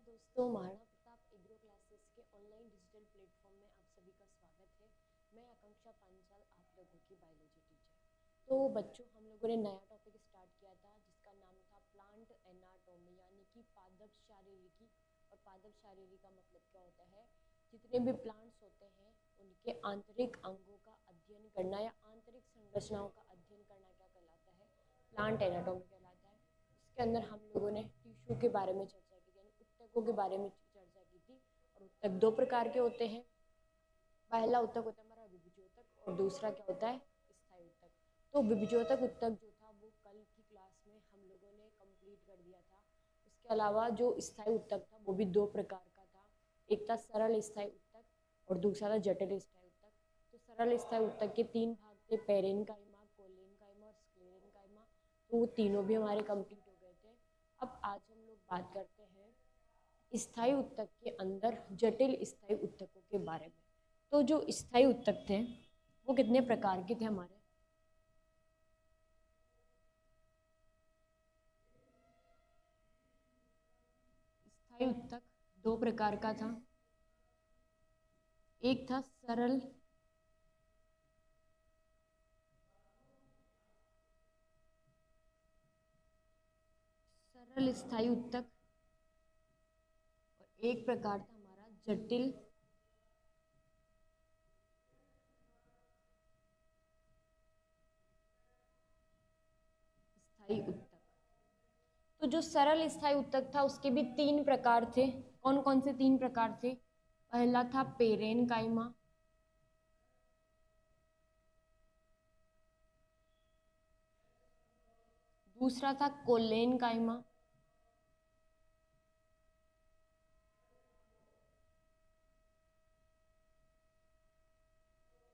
दोस्तों, Maharana Pratap agro classes के online digital platform में आप सभी का स्वागत है। मैं आकांक्षा पांचाल, आप लोगों की बायोलॉजी टीचर। तो बच्चों, हम लोगों ने नया टॉपिक स्टार्ट किया था जिसका नाम था प्लांट एनाटॉमी, यानी कि पादप शारीरिकी। और पादप शारीरिकी का मतलब क्या होता है? जितने भी प्लांट्स होते हैं उनके आंतरिक अंगों का अध्ययन करना या आंतरिक संरचनाओं का अध्ययन करना क्या कहलाता है? प्लांट एनाटॉमी कहलाता है। इसके अंदर हम लोगों ने टिश्यू के बारे में चर्चा की, यानी ऊतकों के बारे में चर्चा की थी। और ऊतक दो प्रकार के होते हैं। पहला ऊतक होता है हमारा विभिजोतक, और दूसरा क्या होता है? स्थायी ऊतक। तो विभिजोतक ऊतक जो था वो कल की क्लास में हम लोगों ने कंप्लीट कर दिया था। उसके अलावा जो स्थायी ऊतक था वो भी दो प्रकार का था। एक था सरल स्थायी ऊतक और दूसरा था जटिल स्थायी ऊतक। तो सरल स्थायी ऊतक के तीन भाग थे, पेरेनकाइमा, कोलेनकाइमा और स्क्लेरेनकाइमा। तो वो तीनों भी हमारे कंप्लीट हो गए थे। अब आज हम लोग बात करते हैं स्थायी ऊतक के अंदर जटिल स्थायी ऊतकों के बारे में। तो जो स्थायी ऊतक थे वो कितने प्रकार के थे हमारे? स्थायी ऊतक दो प्रकार का था। एक था सरल स्थायी ऊतक और एक प्रकार था हमारा जटिल स्थायी ऊतक। तो जो सरल स्थायी ऊतक था उसके भी तीन प्रकार थे। कौन कौन से तीन प्रकार थे? पहला था पेरेनकाइमा, दूसरा था कोलेनकाइमा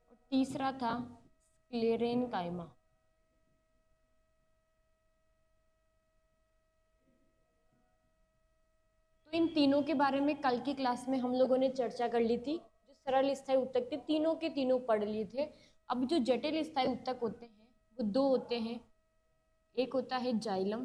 और तीसरा था स्क्लेरेनकाइमा। तो इन तीनों के बारे में कल की क्लास में हम लोगों ने चर्चा कर ली थी। जो सरल स्थायी ऊतक थे तीनों के तीनों पढ़ लिए थे। अब जो जटिल स्थायी ऊतक होते हैं वो दो होते हैं। एक होता है जाइलम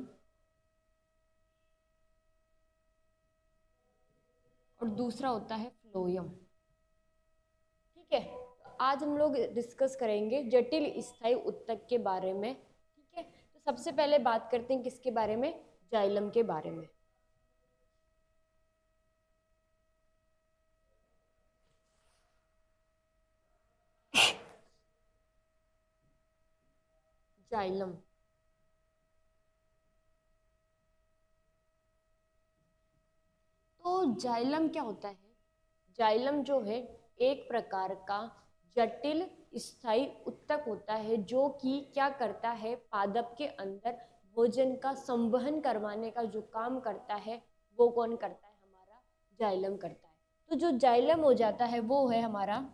और दूसरा होता है फ्लोयम। ठीक है, तो आज हम लोग डिस्कस करेंगे जटिल स्थायी ऊतक के बारे में। ठीक है, तो सबसे पहले बात करते हैं किसके बारे में? जाइलम के बारे में। जाइलम, तो जाइलम क्या होता है? जाइलम जो है एक प्रकार का जटिल स्थायी ऊतक होता है जो कि क्या करता है, पादप के अंदर भोजन का संवहन करवाने का जो काम करता है वो कौन करता है? हमारा जाइलम करता है। तो जो जाइलम हो जाता है वो है हमारा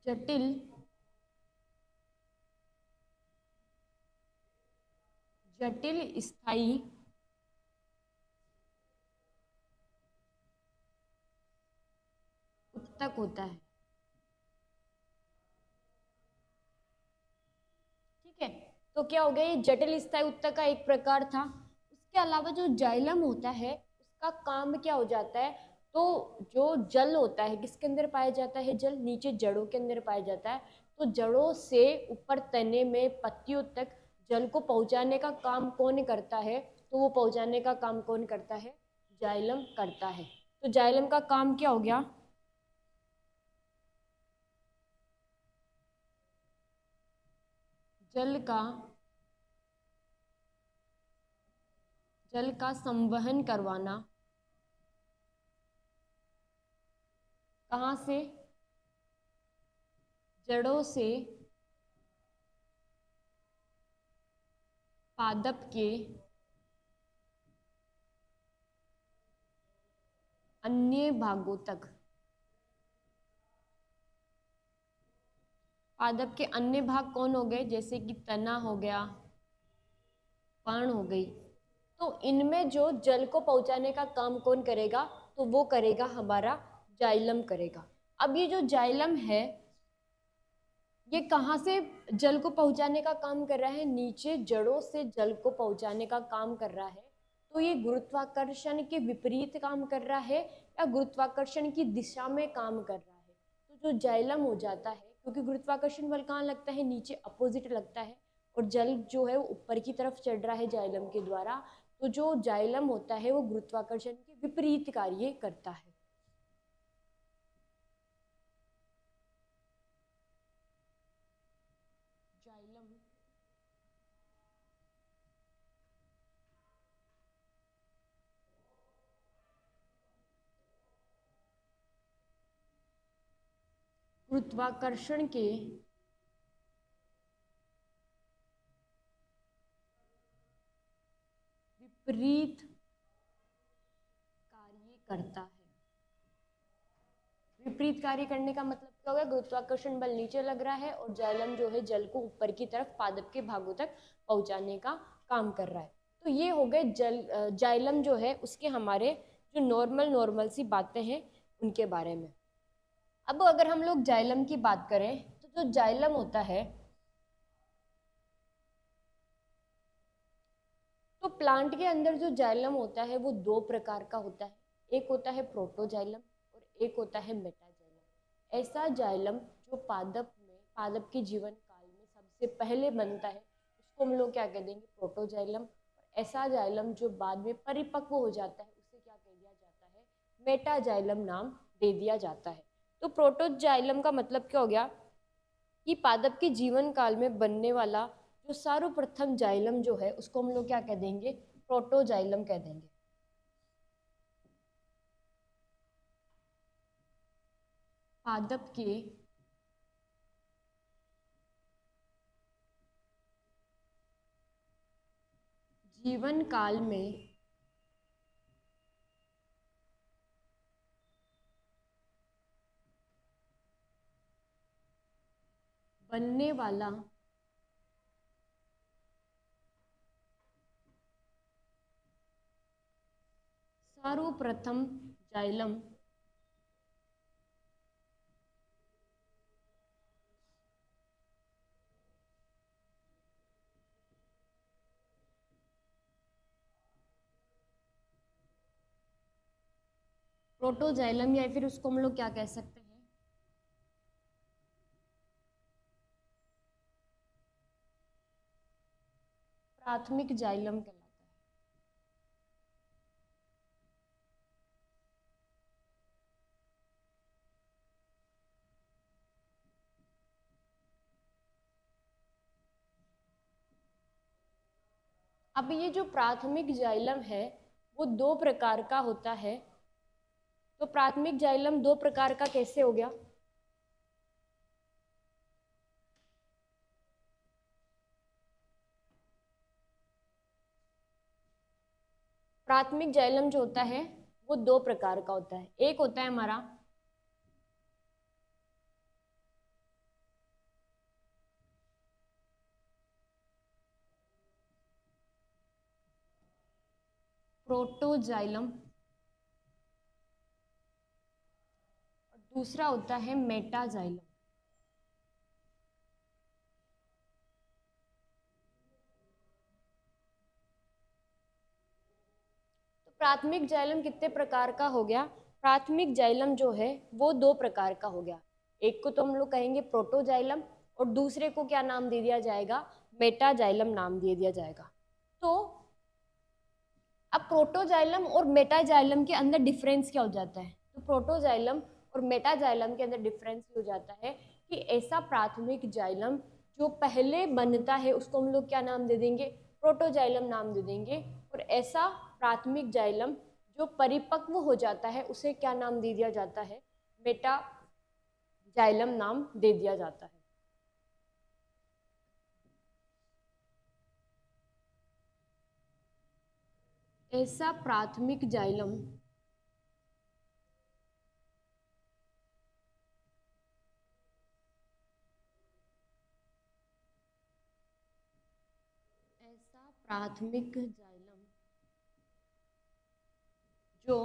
जटिल जटिल स्थायी ऊतक होता है। ठीक है, तो क्या हो गया? ये जटिल स्थायी ऊतक का एक प्रकार था। उसके अलावा जो जाइलम होता है उसका काम क्या हो जाता है? तो जो जल होता है किसके अंदर पाया जाता है? जल नीचे जड़ों के अंदर पाया जाता है। तो जड़ों से ऊपर तने में पत्तियों तक जल को पहुंचाने का काम कौन करता है? तो वो पहुंचाने का काम कौन करता है? जाइलम करता है। तो जाइलम का काम क्या हो गया? जल का जल का संवहन करवाना। कहाँ से? जड़ों से पादप के अन्य भागों तक। पादप के अन्य भाग कौन हो गए? जैसे कि तना हो गया, पर्ण हो गई। तो इनमें जो जल को पहुंचाने का काम कौन करेगा? तो वो करेगा हमारा जाइलम करेगा। अब ये जो जाइलम है ये कहाँ से जल को पहुंचाने का काम कर रहा है? नीचे जड़ों से जल को पहुंचाने का काम कर रहा है। तो ये गुरुत्वाकर्षण के विपरीत काम कर रहा है या गुरुत्वाकर्षण की दिशा में काम कर रहा है? तो जो जाइलम हो जाता है, क्योंकि गुरुत्वाकर्षण बल कहाँ लगता है? नीचे अपोजिट लगता है, और जल जो है वो ऊपर की तरफ चढ़ रहा है जाइलम के द्वारा। तो जो जाइलम होता है वो गुरुत्वाकर्षण के विपरीत कार्य करता है। जाइलम गुरुत्वाकर्षण के विपरीत कार्य करता है। विपरीत कार्य करने का मतलब क्या होगा? गुरुत्वाकर्षण बल नीचे लग रहा है और जाइलम जो है जल को ऊपर की तरफ पादप के भागों तक पहुंचाने का काम कर रहा है। तो ये हो गए जाइलम जो है उसके हमारे जो नॉर्मल सी बातें हैं उनके बारे में। अब अगर हम लोग जाइलम की बात करें तो जो जाइलम होता है, तो प्लांट के अंदर जो जाइलम होता है वो दो प्रकार का होता है। एक होता है प्रोटोजाइलम और एक होता है मेटाजाइलम। ऐसा जाइलम जो पादप के जीवन काल में सबसे पहले बनता है उसको हम लोग क्या कह देंगे? प्रोटोजाइलम। और ऐसा जाइलम जो बाद में परिपक्व हो जाता है उसे क्या कह दिया जाता है? मेटाजाइलम नाम दे दिया जाता है। तो प्रोटोजाइलम का मतलब क्या हो गया? कि पादप के जीवन काल में बनने वाला जो सर्वप्रथम जाइलम जो है उसको हम लोग क्या कह देंगे? प्रोटोजाइलम कह देंगे। पादप के जीवन काल में बनने वाला सर्वप्रथम जाइलम प्रोटोजाइलम, या फिर उसको हम लोग क्या कह सकते हैं? प्राथमिक जाइलम कहलाता है। अब ये जो प्राथमिक जाइलम है वो दो प्रकार का होता है। तो प्राथमिक जाइलम दो प्रकार का कैसे हो गया? प्राथमिक जाइलम जो होता है वो दो प्रकार का होता है। एक होता है हमारा प्रोटोजाइलम और दूसरा होता है मेटाजाइलम। तो प्राथमिक जाइलम कितने प्रकार का हो गया? प्राथमिक जाइलम जो है वो दो प्रकार का हो गया। एक को तो हम लोग कहेंगे प्रोटोजाइलम और दूसरे को क्या नाम दे दिया जाएगा? मेटाजाइलम नाम दे दिया जाएगा। तो अब प्रोटोजाइलम और मेटाजाइलम के अंदर डिफरेंस क्या हो जाता है? तो प्रोटोजाइलम और मेटाजाइलम के अंदर डिफरेंस हो जाता है कि ऐसा प्राथमिक जाइलम जो पहले बनता है उसको हम लोग क्या नाम दे देंगे? प्रोटोजाइलम नाम दे देंगे। और ऐसा प्राथमिक जाइलम जो परिपक्व हो जाता है उसे क्या नाम दे दिया जाता है? मेटाजाइलम नाम दे दिया जाता है। ऐसा प्राथमिक जाइलम ऐसा प्राथमिक जाइलम जो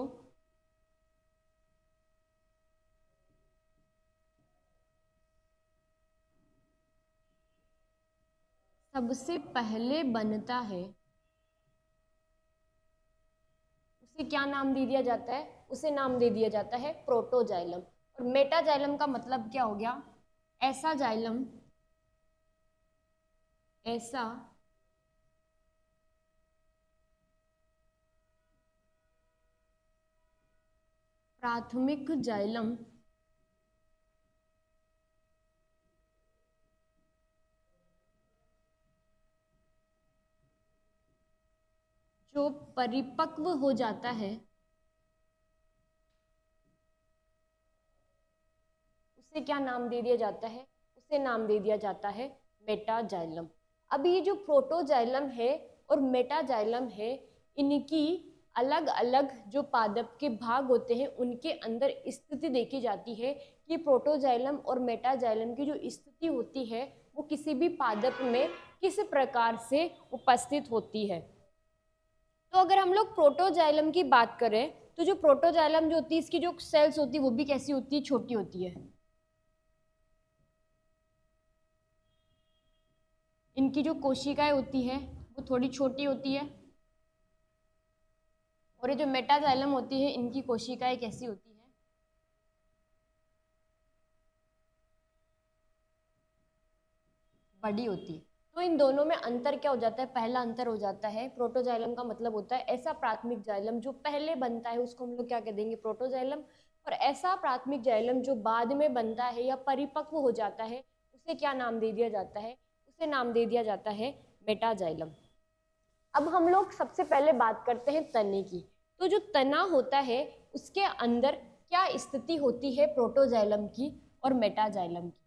सबसे पहले बनता है उसे क्या नाम दे दिया जाता है? उसे नाम दे दिया जाता है प्रोटोजाइलम। और मेटाजाइलम का मतलब क्या हो गया? ऐसा जाइलम, ऐसा प्राथमिक जाइलम जो परिपक्व हो जाता है उसे क्या नाम दे दिया जाता है? उसे नाम दे दिया जाता है मेटाजाइलम। अब ये जो प्रोटोजाइलम है और मेटाजाइलम है, इनकी अलग अलग जो पादप के भाग होते हैं उनके अंदर स्थिति देखी जाती है कि प्रोटोजाइलम और मेटाजाइलम की जो स्थिति होती है वो किसी भी पादप में किस प्रकार से उपस्थित होती है। तो अगर हम लोग प्रोटोजाइलम की बात करें तो जो प्रोटोजाइलम जो होती है इसकी जो सेल्स होती है वो भी कैसी होती है? छोटी होती है। इनकी जो कोशिकाएं होती है वो थोड़ी छोटी होती है। और ये जो मेटाजाइलम होती है इनकी कोशिकाएं कैसी होती है? बड़ी होती है। तो इन दोनों में अंतर क्या हो जाता है? पहला अंतर हो जाता है, प्रोटोजाइलम का मतलब होता है ऐसा प्राथमिक जाइलम जो पहले बनता है उसको हम लोग क्या कह देंगे? प्रोटोजाइलम। और ऐसा प्राथमिक जाइलम जो बाद में बनता है या परिपक्व हो जाता है उसे क्या नाम दे दिया जाता है? उसे नाम दे दिया जाता है मेटाजाइलम। अब हम लोग सबसे पहले बात करते हैं तने की। तो जो तना होता है उसके अंदर क्या स्थिति होती है प्रोटोजाइलम की और मेटाजाइलम की?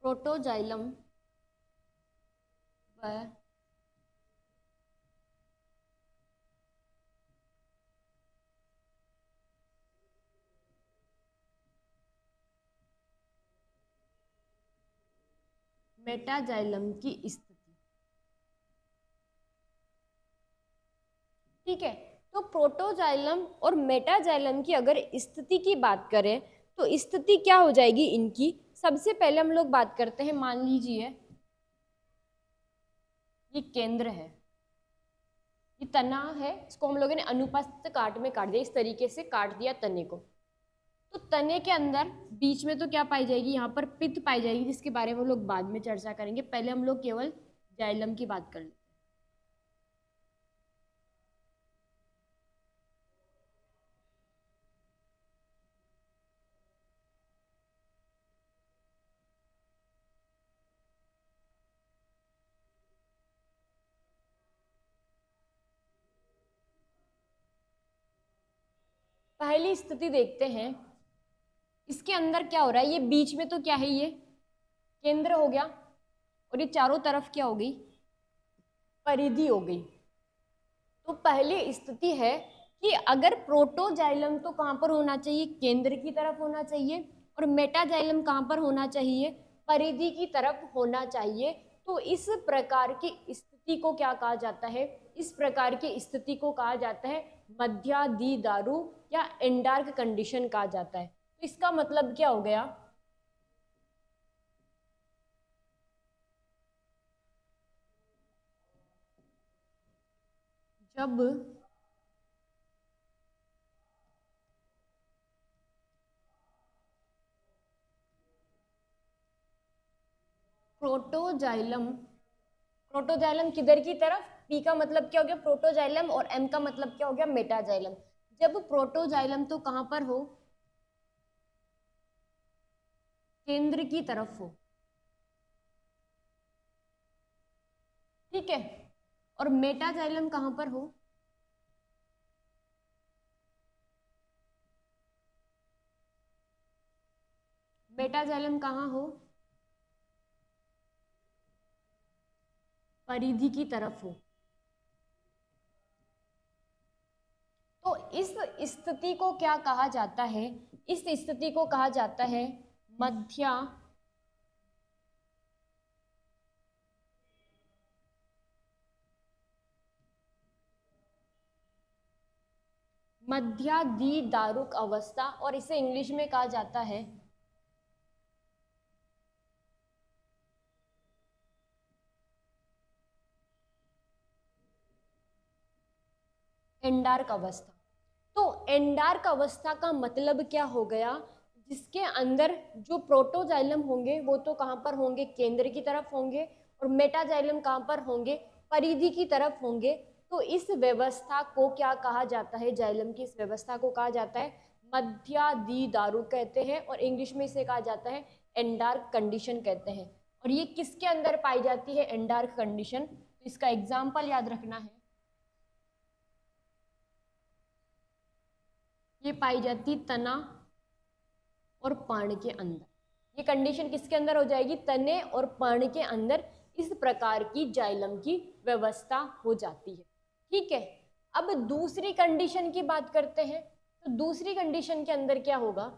प्रोटोजाइलम व मेटाजाइलम की स्थिति। ठीक है, तो प्रोटोजाइलम और मेटाजाइलम की अगर स्थिति की बात करें तो स्थिति क्या हो जाएगी इनकी? सबसे पहले हम लोग बात करते हैं, मान लीजिए ये केंद्र है, ये तना है, इसको हम लोगों ने अनुपस्थित काट में काट दिया, इस तरीके से काट दिया तने को। तो तने के अंदर बीच में तो क्या पाई जाएगी? यहाँ पर पित्त पाई जाएगी, जिसके बारे में हम लोग बाद में चर्चा करेंगे। पहले हम लोग केवल जाइलम की बात कर लेते हैं। पहली स्थिति देखते हैं, इसके अंदर क्या हो रहा है? ये बीच में तो क्या है? ये केंद्र हो गया और ये चारों तरफ क्या हो गई? परिधि हो गई। तो पहली स्थिति है कि अगर प्रोटोजाइलम तो कहाँ पर होना चाहिए? केंद्र की तरफ होना चाहिए। और मेटाजाइलम कहाँ पर होना चाहिए? परिधि की तरफ होना चाहिए। तो इस प्रकार की स्थिति को क्या कहा जाता है? इस प्रकार की स्थिति को कहा जाता है मध्यादिदारु या एंडार्क कंडीशन कहा जाता है। तो इसका मतलब क्या हो गया? जब प्रोटोजाइलम, प्रोटोजाइलम किधर की तरफ? पी का मतलब क्या हो गया? प्रोटोजाइलम। और एम का मतलब क्या हो गया? मेटाजाइलम। जब प्रोटोजाइलम तो कहां पर हो? केंद्र की तरफ हो। ठीक है, और मेटाजाइलम कहां पर हो? मेटाजाइलम कहां हो? परिधि की तरफ हो। तो इस स्थिति को क्या कहा जाता है? इस स्थिति को कहा जाता है मध्य मध्यादिदारुक अवस्था, और इसे इंग्लिश में कहा जाता है एंडार्क अवस्था। तो एंडार्क अवस्था का मतलब क्या हो गया, जिसके अंदर जो प्रोटोजाइलम होंगे वो तो कहाँ पर होंगे, केंद्र की तरफ होंगे, और मेटाजाइलम कहाँ पर होंगे, परिधि की तरफ होंगे। तो इस व्यवस्था को क्या कहा जाता है, जाइलम की इस व्यवस्था को कहा जाता है मध्यादिदारु कहते हैं, और इंग्लिश में इसे कहा जाता है एंडार्क कंडीशन कहते हैं। और ये किसके अंदर पाई जाती है एंडार्क कंडीशन, तो इसका एग्जाम्पल याद रखना है, ये पाई जाती तना और पाण के अंदर। ये कंडीशन किसके अंदर हो जाएगी, तने और पाण के अंदर इस प्रकार की जाइलम की व्यवस्था हो जाती है। ठीक है, अब दूसरी कंडीशन की बात करते हैं। तो दूसरी कंडीशन के अंदर क्या होगा,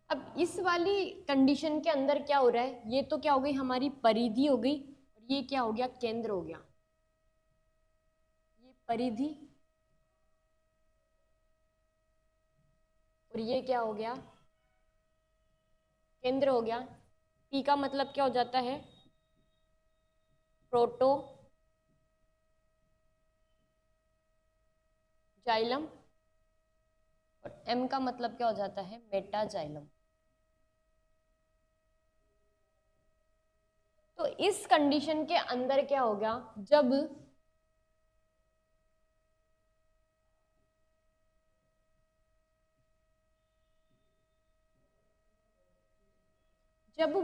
अब इस वाली कंडीशन के अंदर क्या हो रहा है, ये तो क्या हो गई हमारी परिधि हो गई, और ये क्या हो गया, केंद्र हो गया। ये परिधि और ये क्या हो गया, केंद्र हो गया। पी का मतलब क्या हो जाता है, प्रोटो जाइलम, और एम का मतलब क्या हो जाता है, मेटाजाइलम। तो इस कंडीशन के अंदर क्या हो गया, जब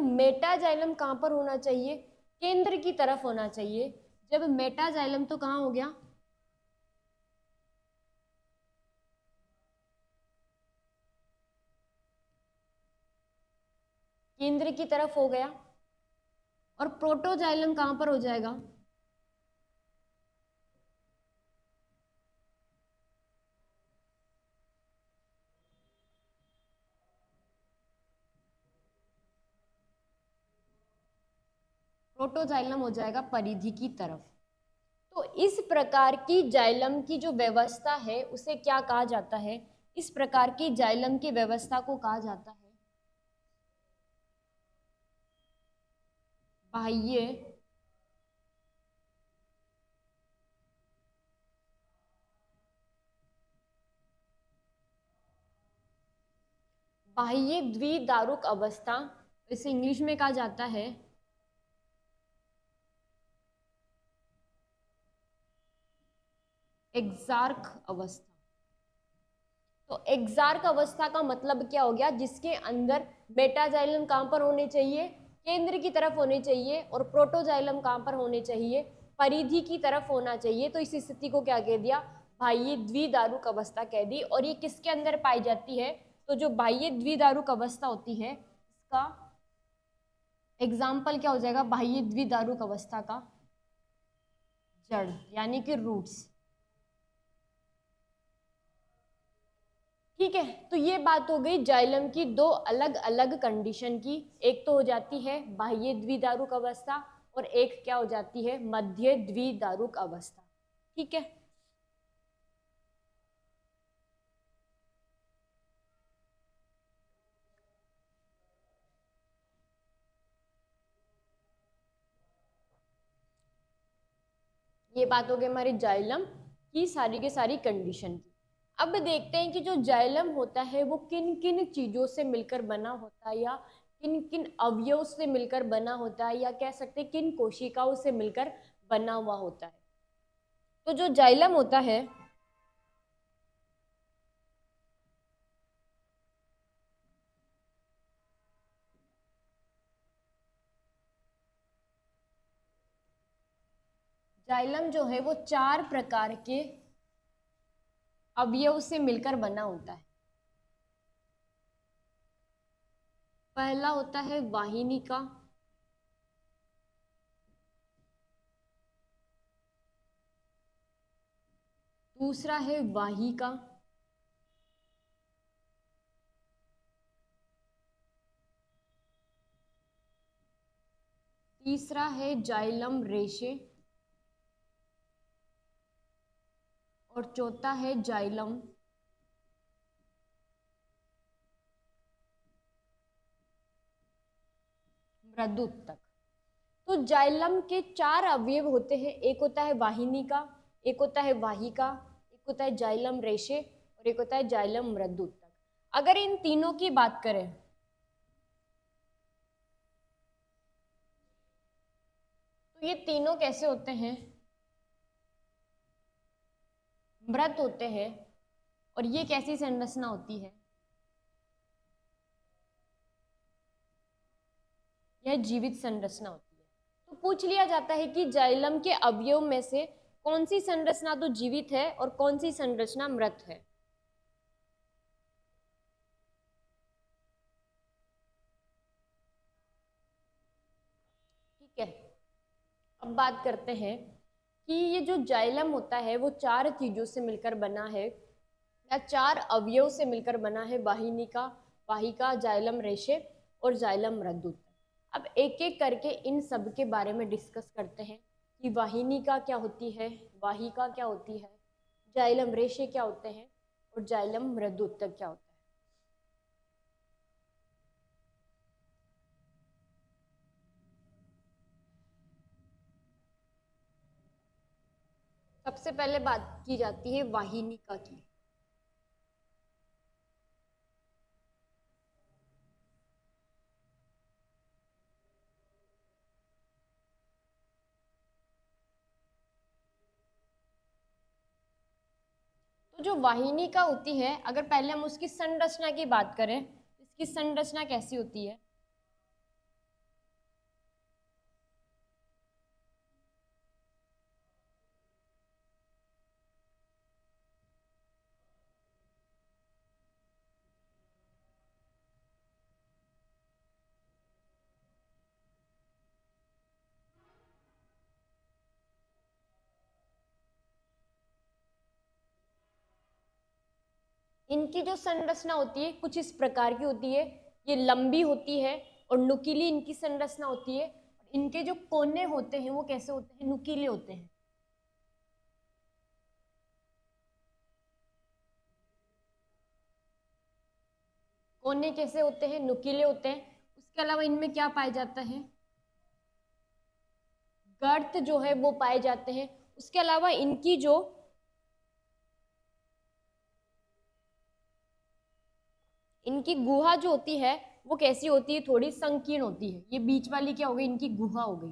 मेटाजाइलम कहां पर होना चाहिए, केंद्र की तरफ होना चाहिए। जब मेटाजाइलम तो कहां हो गया, केंद्र की तरफ हो गया, और प्रोटोजाइलम कहां पर हो जाएगा, प्रोटोजाइलम हो जाएगा परिधि की तरफ। तो इस प्रकार की जाइलम की जो व्यवस्था है उसे क्या कहा जाता है, इस प्रकार की जाइलम की व्यवस्था को कहा जाता है बाह्य बाह्य द्विदारुक अवस्था। इसे इंग्लिश में कहा जाता है एक्सार्क अवस्था। तो एक्सार्क अवस्था का मतलब क्या हो गया, जिसके अंदर मेटाजाइलम कहां पर होने चाहिए, केंद्र की तरफ होने चाहिए, और प्रोटोजाइलम कहां पर होने चाहिए, परिधि की तरफ होना चाहिए। तो इस स्थिति को क्या कह दिया, बाह्य द्विदारुक अवस्था कह दी। और ये किसके अंदर पाई जाती है, तो जो बाह्य द्विदारुक अवस्था होती है इसका एग्जाम्पल क्या हो जाएगा, बाह्य द्विदारुक अवस्था का जड़ यानी कि रूट्स। ठीक है, तो ये बात हो गई जाइलम की दो अलग अलग कंडीशन की। एक तो हो जाती है बाह्य द्विदारुक अवस्था, और एक क्या हो जाती है, मध्य द्विदारुक अवस्था। ठीक है, ये बात हो गई हमारी जाइलम की सारी के सारी कंडीशन की। अब देखते हैं कि जो जाइलम होता है वो किन किन चीजों से मिलकर बना होता है, या किन किन अवयवों से मिलकर बना होता है, या कह सकते हैं किन कोशिकाओं से मिलकर बना हुआ होता है। तो जो जाइलम होता है जाइलम जो है वो 4 प्रकार के अवयव से मिलकर बना होता है। पहला होता है वाहिनिका, दूसरा है वाहिका, तीसरा है जाइलम रेशे और चौथा है जाइलम मृदुतक। तो जाइलम के 4 अवयव होते हैं, एक होता है वाहिनिका, एक होता है वाहिका, एक होता है जाइलम रेशे और एक होता है जाइलम मृदुतक। अगर इन तीनों की बात करें तो ये तीनों कैसे होते हैं, मृत होते हैं। और ये कैसी संरचना होती है, यह जीवित संरचना होती है। तो पूछ लिया जाता है कि जाइलम के अवयव में से कौन सी संरचना तो जीवित है और कौन सी संरचना मृत है। ठीक है, अब बात करते हैं कि ये जो जाइलम होता है वो 4 चीजों से मिलकर बना है या 4 अवयव से मिलकर बना है, वाहिनिका, वाहिका, जाइलम रेशे और जाइलम मृदुतक। अब एक एक करके इन सब के बारे में डिस्कस करते हैं कि वाहिनिका क्या होती है, वाहिका क्या होती है, जाइलम रेशे क्या होते हैं और जाइलम मृदुतक क्या होता है। सबसे पहले बात की जाती है वाहिनिका की। तो जो वाहिनिका होती है, अगर पहले हम उसकी संरचना की बात करें, इसकी संरचना कैसी होती है। इनकी जो संरचना होती है कुछ इस प्रकार की होती है, ये लंबी होती है और नुकीली इनकी संरचना होती है। इनके जो कोने होते हैं वो कैसे होते हैं, नुकीले होते हैं। कोने कैसे होते हैं, नुकीले होते हैं। उसके अलावा इनमें क्या पाया जाता है, गर्त जो है वो पाए जाते हैं। उसके अलावा इनकी गुहा जो होती है वो कैसी होती है, थोड़ी संकीर्ण होती है। ये बीच वाली क्या हो गई, इनकी गुहा हो गई।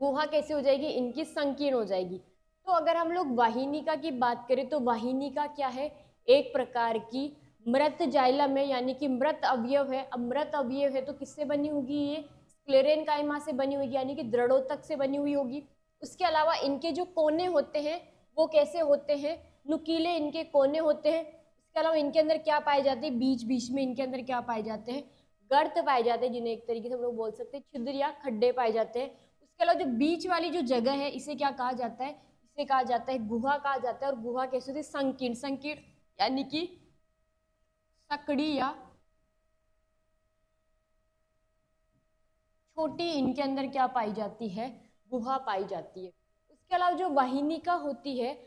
गुहा कैसे हो जाएगी, इनकी संकीर्ण हो जाएगी। तो अगर हम लोग वाहिनिका की बात करें तो वाहिनिका क्या है, एक प्रकार की मृत जाइलम है, यानी कि मृत अवयव है। अब मृत अवयव है तो किससे बनी होगी, ये स्क्लेरेनकाइमा से बनी होगी, यानी कि दृढ़ोतक से बनी हुई होगी। उसके अलावा इनके जो कोने होते हैं वो कैसे होते हैं, नुकीले इनके कोने होते हैं। इसके अलावा इनके अंदर क्या पाए जाते हैं, बीच बीच में इनके अंदर क्या पाए जाते हैं, गर्त पाए जाते हैं, जिन्हें एक तरीके से हम लोग बोल सकते हैं छिद्र या खड्डे पाए जाते हैं। उसके अलावा जो बीच वाली जो जगह है इसे क्या कहा जाता है, इसे कहा जाता है गुहा कहा जाता है। और गुहा कैसे होती है, संकीर्ण, संकीर्ण यानी कि सकड़ी या छोटी इनके अंदर क्या पाई जाती है, गुहा पाई जाती है। उसके अलावा जो वाहिनिका होती है,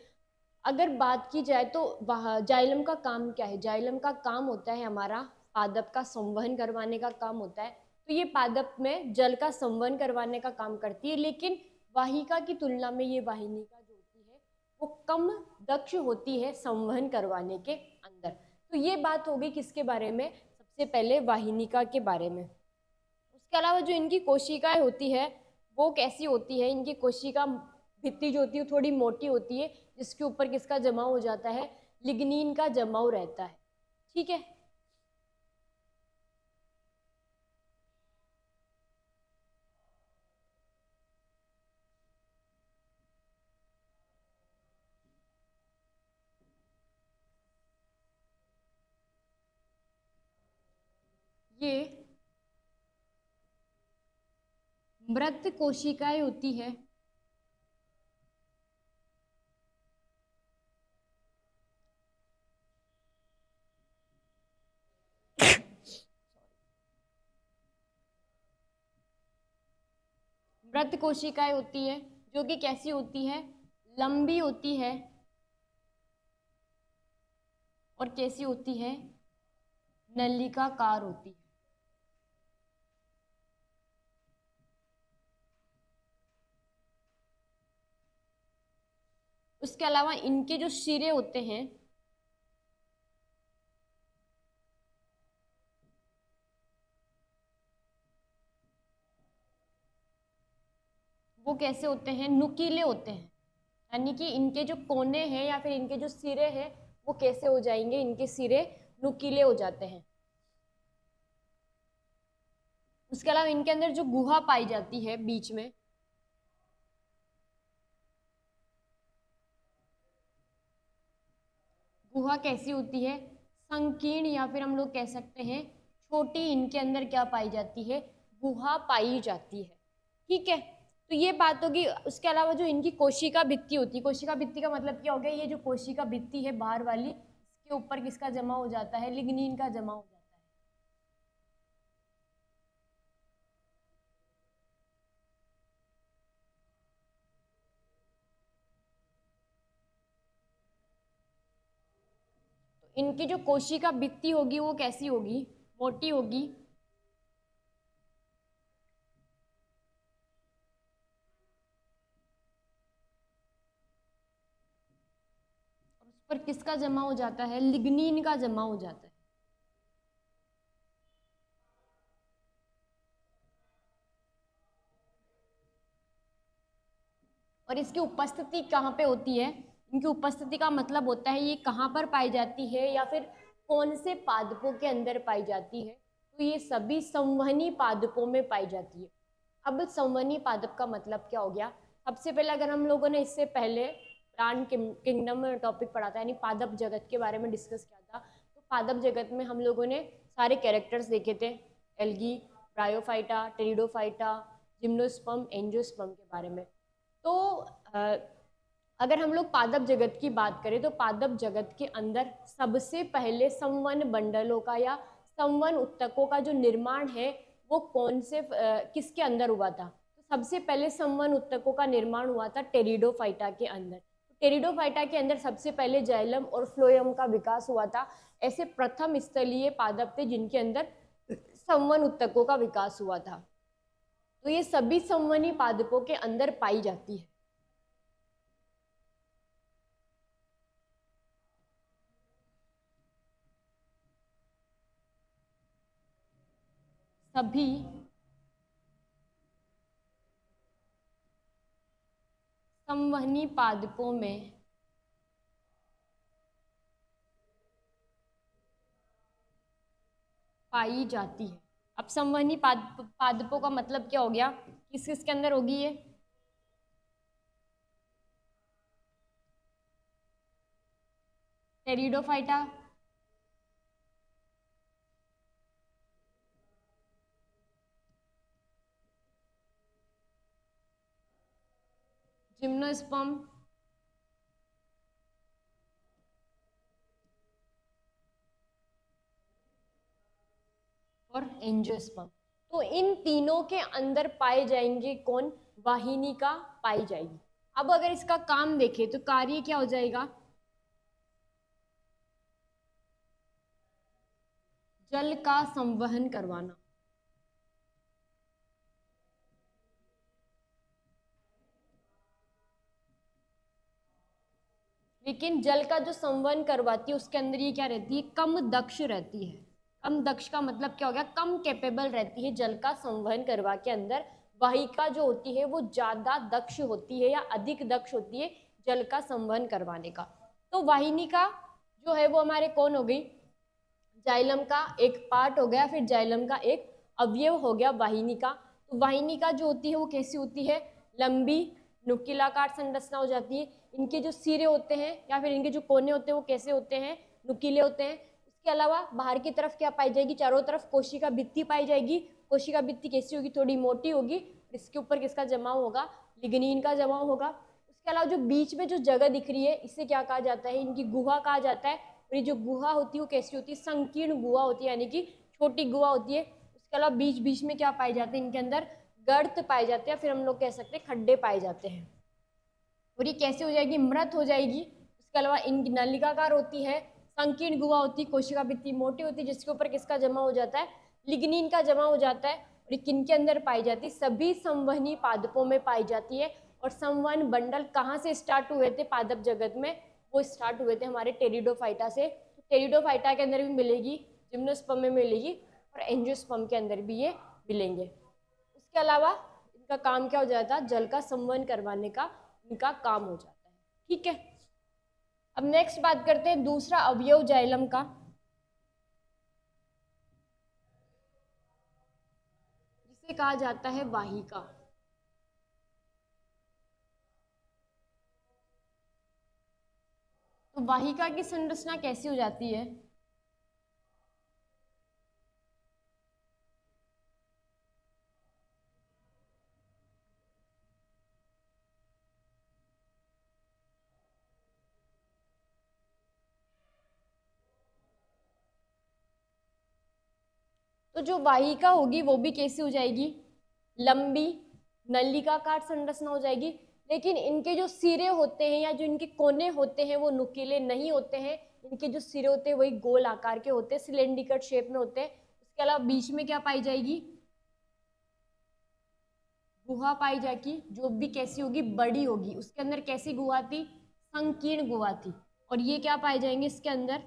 अगर बात की जाए तो जाइलम का काम क्या है, जाइलम का काम होता है हमारा पादप का संवहन करवाने का काम होता है। तो ये पादप में जल का संवहन करवाने का काम करती है, लेकिन वाहिका की तुलना में ये वाहिनिका जो होती है वो कम दक्ष होती है संवहन करवाने के अंदर। तो ये बात हो गई किसके बारे में, सबसे पहले वाहिनिका के बारे में। उसके अलावा जो इनकी कोशिकाएं होती है वो कैसी होती है, इनकी कोशिका भित्ति जो होती है थोड़ी मोटी होती है, जिसके ऊपर किसका जमाव हो जाता है, लिग्निन का जमाव रहता है। ठीक है, ये मृत कोशिकाएं होती है मृत कोशिकाएं होती है जो कि कैसी होती है, लंबी होती है और कैसी होती है, नलिकाकार होती है। उसके अलावा इनके जो सिरे होते हैं वो कैसे होते हैं, नुकीले होते हैं। यानी कि इनके जो कोने हैं या फिर इनके जो सिरे हैं वो कैसे हो जाएंगे, इनके सिरे नुकीले हो जाते हैं। उसके अलावा इनके अंदर जो गुहा पाई जाती है बीच में, गुहा कैसी होती है, संकीर्ण या फिर हम लोग कह सकते हैं छोटी, इनके अंदर क्या पाई जाती है, गुहा पाई जाती है। ठीक है, तो ये बात होगी। उसके अलावा जो इनकी कोशिका भित्ति होती है, कोशिका भित्ति का मतलब क्या हो गया, ये जो कोशिका भित्ति है बाहर वाली, इसके ऊपर किसका जमा हो जाता है, लिग्निन का जमा हो जाता है। तो इनकी जो कोशिका भित्ति होगी वो कैसी होगी, मोटी होगी। और उस पर किसका जमा हो जाता है, लिग्निन का जमा हो जाता है। और इसकी उपस्थिति कहाँ पे होती है, इनकी उपस्थिति का मतलब होता है ये कहाँ पर पाई जाती है या फिर कौन से पादपों के अंदर पाई जाती है। तो ये सभी संवहनी पादपों में पाई जाती है। अब संवहनी पादप का मतलब क्या हो गया, सबसे पहले अगर हम लोगों ने इससे पहले प्लांट किंगडम में टॉपिक पढ़ा था, यानी पादप जगत के बारे में डिस्कस किया था, तो पादप जगत में हम लोगों ने सारे कैरेक्टर्स देखे थे, algae, bryophyta, pteridophyta, gymnosperm, angiosperm के बारे में। तो अगर हम लोग पादप जगत की बात करें तो पादप जगत के अंदर सबसे पहले संवन बंडलों का या संवन उत्तकों का जो निर्माण है वो कौन से किसके अंदर हुआ था, तो सबसे पहले संवन उत्तकों का निर्माण हुआ था टेरिडोफाइटा के अंदर। टेरिडोफाइटा के अंदर सबसे पहले जाइलम और फ्लोएम का विकास हुआ था। ऐसे प्रथम स्थलीय पादप थे जिनके अंदर संवन उत्तकों का विकास हुआ था। तो ये सभी संवहनी पादपों के अंदर पाई जाती है। सभी संवहनी पादपों में पाई जाती है। अब संवहनी पादपों का मतलब क्या हो गया, किस किस के अंदर होगी ये, टेरिडोफाइटा, जिम्नोस्पर्म और एंजियोस्पर्म। तो इन तीनों के अंदर पाए जाएंगे कौन, वाहिनिका पाई जाएगी। अब अगर इसका काम देखें तो कार्य क्या हो जाएगा, जल का संवहन करवाना। लेकिन जल का जो संवहन करवाती है उसके अंदर ये क्या रहती है, कम दक्ष रहती है। कम दक्ष का मतलब क्या हो गया, कम कैपेबल रहती है जल का संवहन करवा के अंदर। वाहिका जो होती है वो ज्यादा दक्ष होती है या अधिक दक्ष होती है जल का संवहन करवाने का। तो वाहिनिका जो है वो हमारे कौन हो गई, जाइलम का एक पार्ट हो गया, फिर जाइलम का एक अवयव हो गया वाहिनिका। तो वाहिनिका जो होती है वो कैसी होती है, लंबी नुकीलाकार संरचना हो जाती है। इनके जो सिरे होते हैं या फिर इनके जो कोने होते हैं वो कैसे होते हैं, नुकीले होते हैं। इसके अलावा बाहर की तरफ क्या पाई जाएगी, चारों तरफ कोशिका भित्ति पाई जाएगी। कोशिका भित्ति कैसी होगी, थोड़ी मोटी होगी। इसके ऊपर किसका जमाव होगा, लिग्निन का जमाव होगा। उसके अलावा जो बीच में जो जगह दिख रही है इसे क्या कहा जाता है, इनकी गुहा कहा जाता है। और ये जो गुहा होती है वो कैसी होती है, संकीर्ण गुहा होती है, यानी कि छोटी गुहा होती है। उसके अलावा बीच बीच में क्या पाए जाते हैं, इनके अंदर गर्त पाए जाते हैं, फिर हम लोग कह सकते हैं खड्डे पाए जाते हैं। और ये कैसे हो जाएगी, मृत हो जाएगी। उसके अलावा इनकी नलिकाकार होती है, संकीर्ण गुहा होती है, कोशिका भित्ति मोटी होती है, जिसके ऊपर किसका जमा हो जाता है, लिग्निन का जमा हो जाता है। और ये किनके अंदर पाई जाती है, सभी संवहनी पादपों में पाई जाती है। और संवहन बंडल कहाँ से स्टार्ट हुए थे पादप जगत में, वो स्टार्ट हुए थे हमारे टेरिडोफाइटा से। तो टेरिडोफाइटा के अंदर भी मिलेगी, जिम्नोस्पर्म में मिलेगी, और एंजियोस्पर्म के अंदर भी ये मिलेंगे। उसके अलावा इनका काम क्या हो जाता है, जल का संवहन करवाने का इनका काम हो जाता है। ठीक है, अब नेक्स्ट बात करते हैं दूसरा अवयव जाइलम का, जिसे कहा जाता है वाहिका। तो वाहिका की संरचना कैसी हो जाती है, तो जो वाहिका होगी वो भी कैसी हो जाएगी, लंबी नलिकाकार संरचना हो जाएगी। लेकिन इनके जो सिरे होते हैं या जो इनके कोने होते हैं वो नुकीले नहीं होते हैं। इनके जो सिरे होते हैं वही गोल आकार के होते हैं, सिलेंड्रिकल शेप में होते हैं। उसके अलावा बीच में क्या पाई जाएगी, गुहा पाई जाएगी, जो भी कैसी होगी, बड़ी होगी। उसके अंदर कैसी गुहा थी, संकीर्ण गुहा थी। और ये क्या पाए जाएंगे, इसके अंदर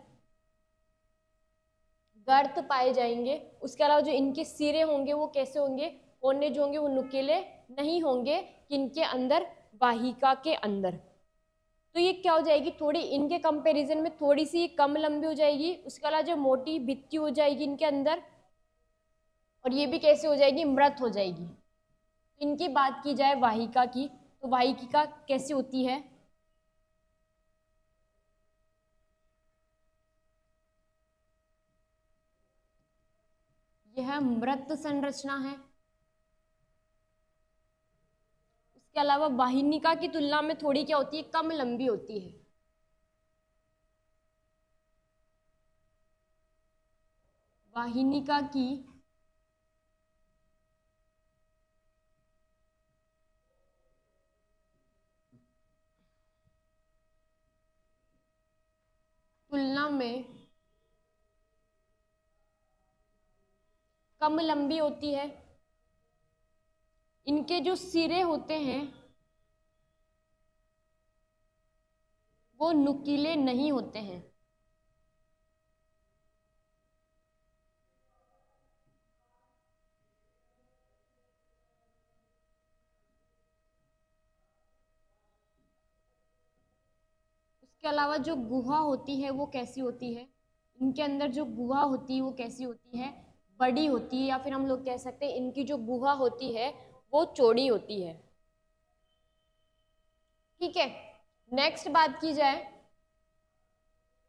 गर्त पाए जाएंगे। उसके अलावा जो इनके सिरे होंगे वो कैसे होंगे, कोने जो होंगे वो नुकीले नहीं होंगे, किनके अंदर, वाहिका के अंदर। तो ये क्या हो जाएगी, थोड़ी इनके कंपैरिजन में थोड़ी सी कम लंबी हो जाएगी। उसके अलावा जो मोटी भित्ति हो जाएगी इनके अंदर, और ये भी कैसे हो जाएगी, मृत हो जाएगी। इनकी बात की जाए वाहिका की, तो वाहिका कैसी होती है, यह मृत संरचना है। इसके अलावा वाहिनिका की तुलना में थोड़ी क्या होती है, कम लंबी होती है। वाहिनिका की तुलना में कम लंबी होती है। इनके जो सिरे होते हैं वो नुकीले नहीं होते हैं। उसके अलावा जो गुहा होती है वो कैसी होती है, इनके अंदर जो गुहा होती है वो कैसी होती है, बड़ी होती है, या फिर हम लोग कह सकते हैं इनकी जो गुहा होती है वो चौड़ी होती है। ठीक है, नेक्स्ट बात की जाए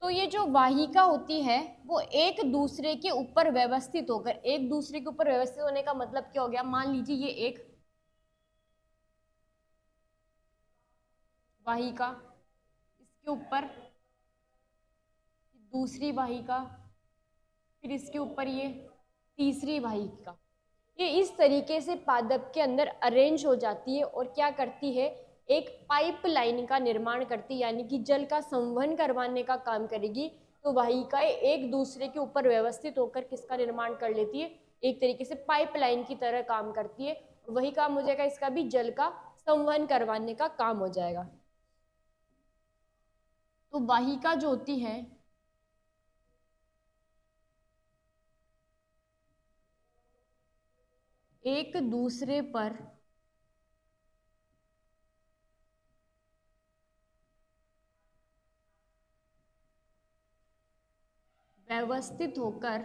तो ये जो वाहिका होती है वो एक दूसरे के ऊपर व्यवस्थित होकर, एक दूसरे के ऊपर व्यवस्थित होने का मतलब क्या हो गया, मान लीजिए ये एक वाहिका, इसके ऊपर दूसरी वाहिका, फिर इसके ऊपर ये तीसरी वाहिका। ये इस तरीके से पादप के अंदर अरेंज हो जाती है और क्या करती है, एक पाइपलाइन का निर्माण करती है, यानी कि जल का संवहन करवाने का काम करेगी। तो वाहिकाएं एक दूसरे के ऊपर व्यवस्थित होकर किसका निर्माण कर लेती है, एक तरीके से पाइपलाइन की तरह काम करती है। वही काम हो जाएगा इसका भी, जल का संवहन करवाने का काम हो जाएगा। तो वाहिका जो होती है एक दूसरे पर व्यवस्थित होकर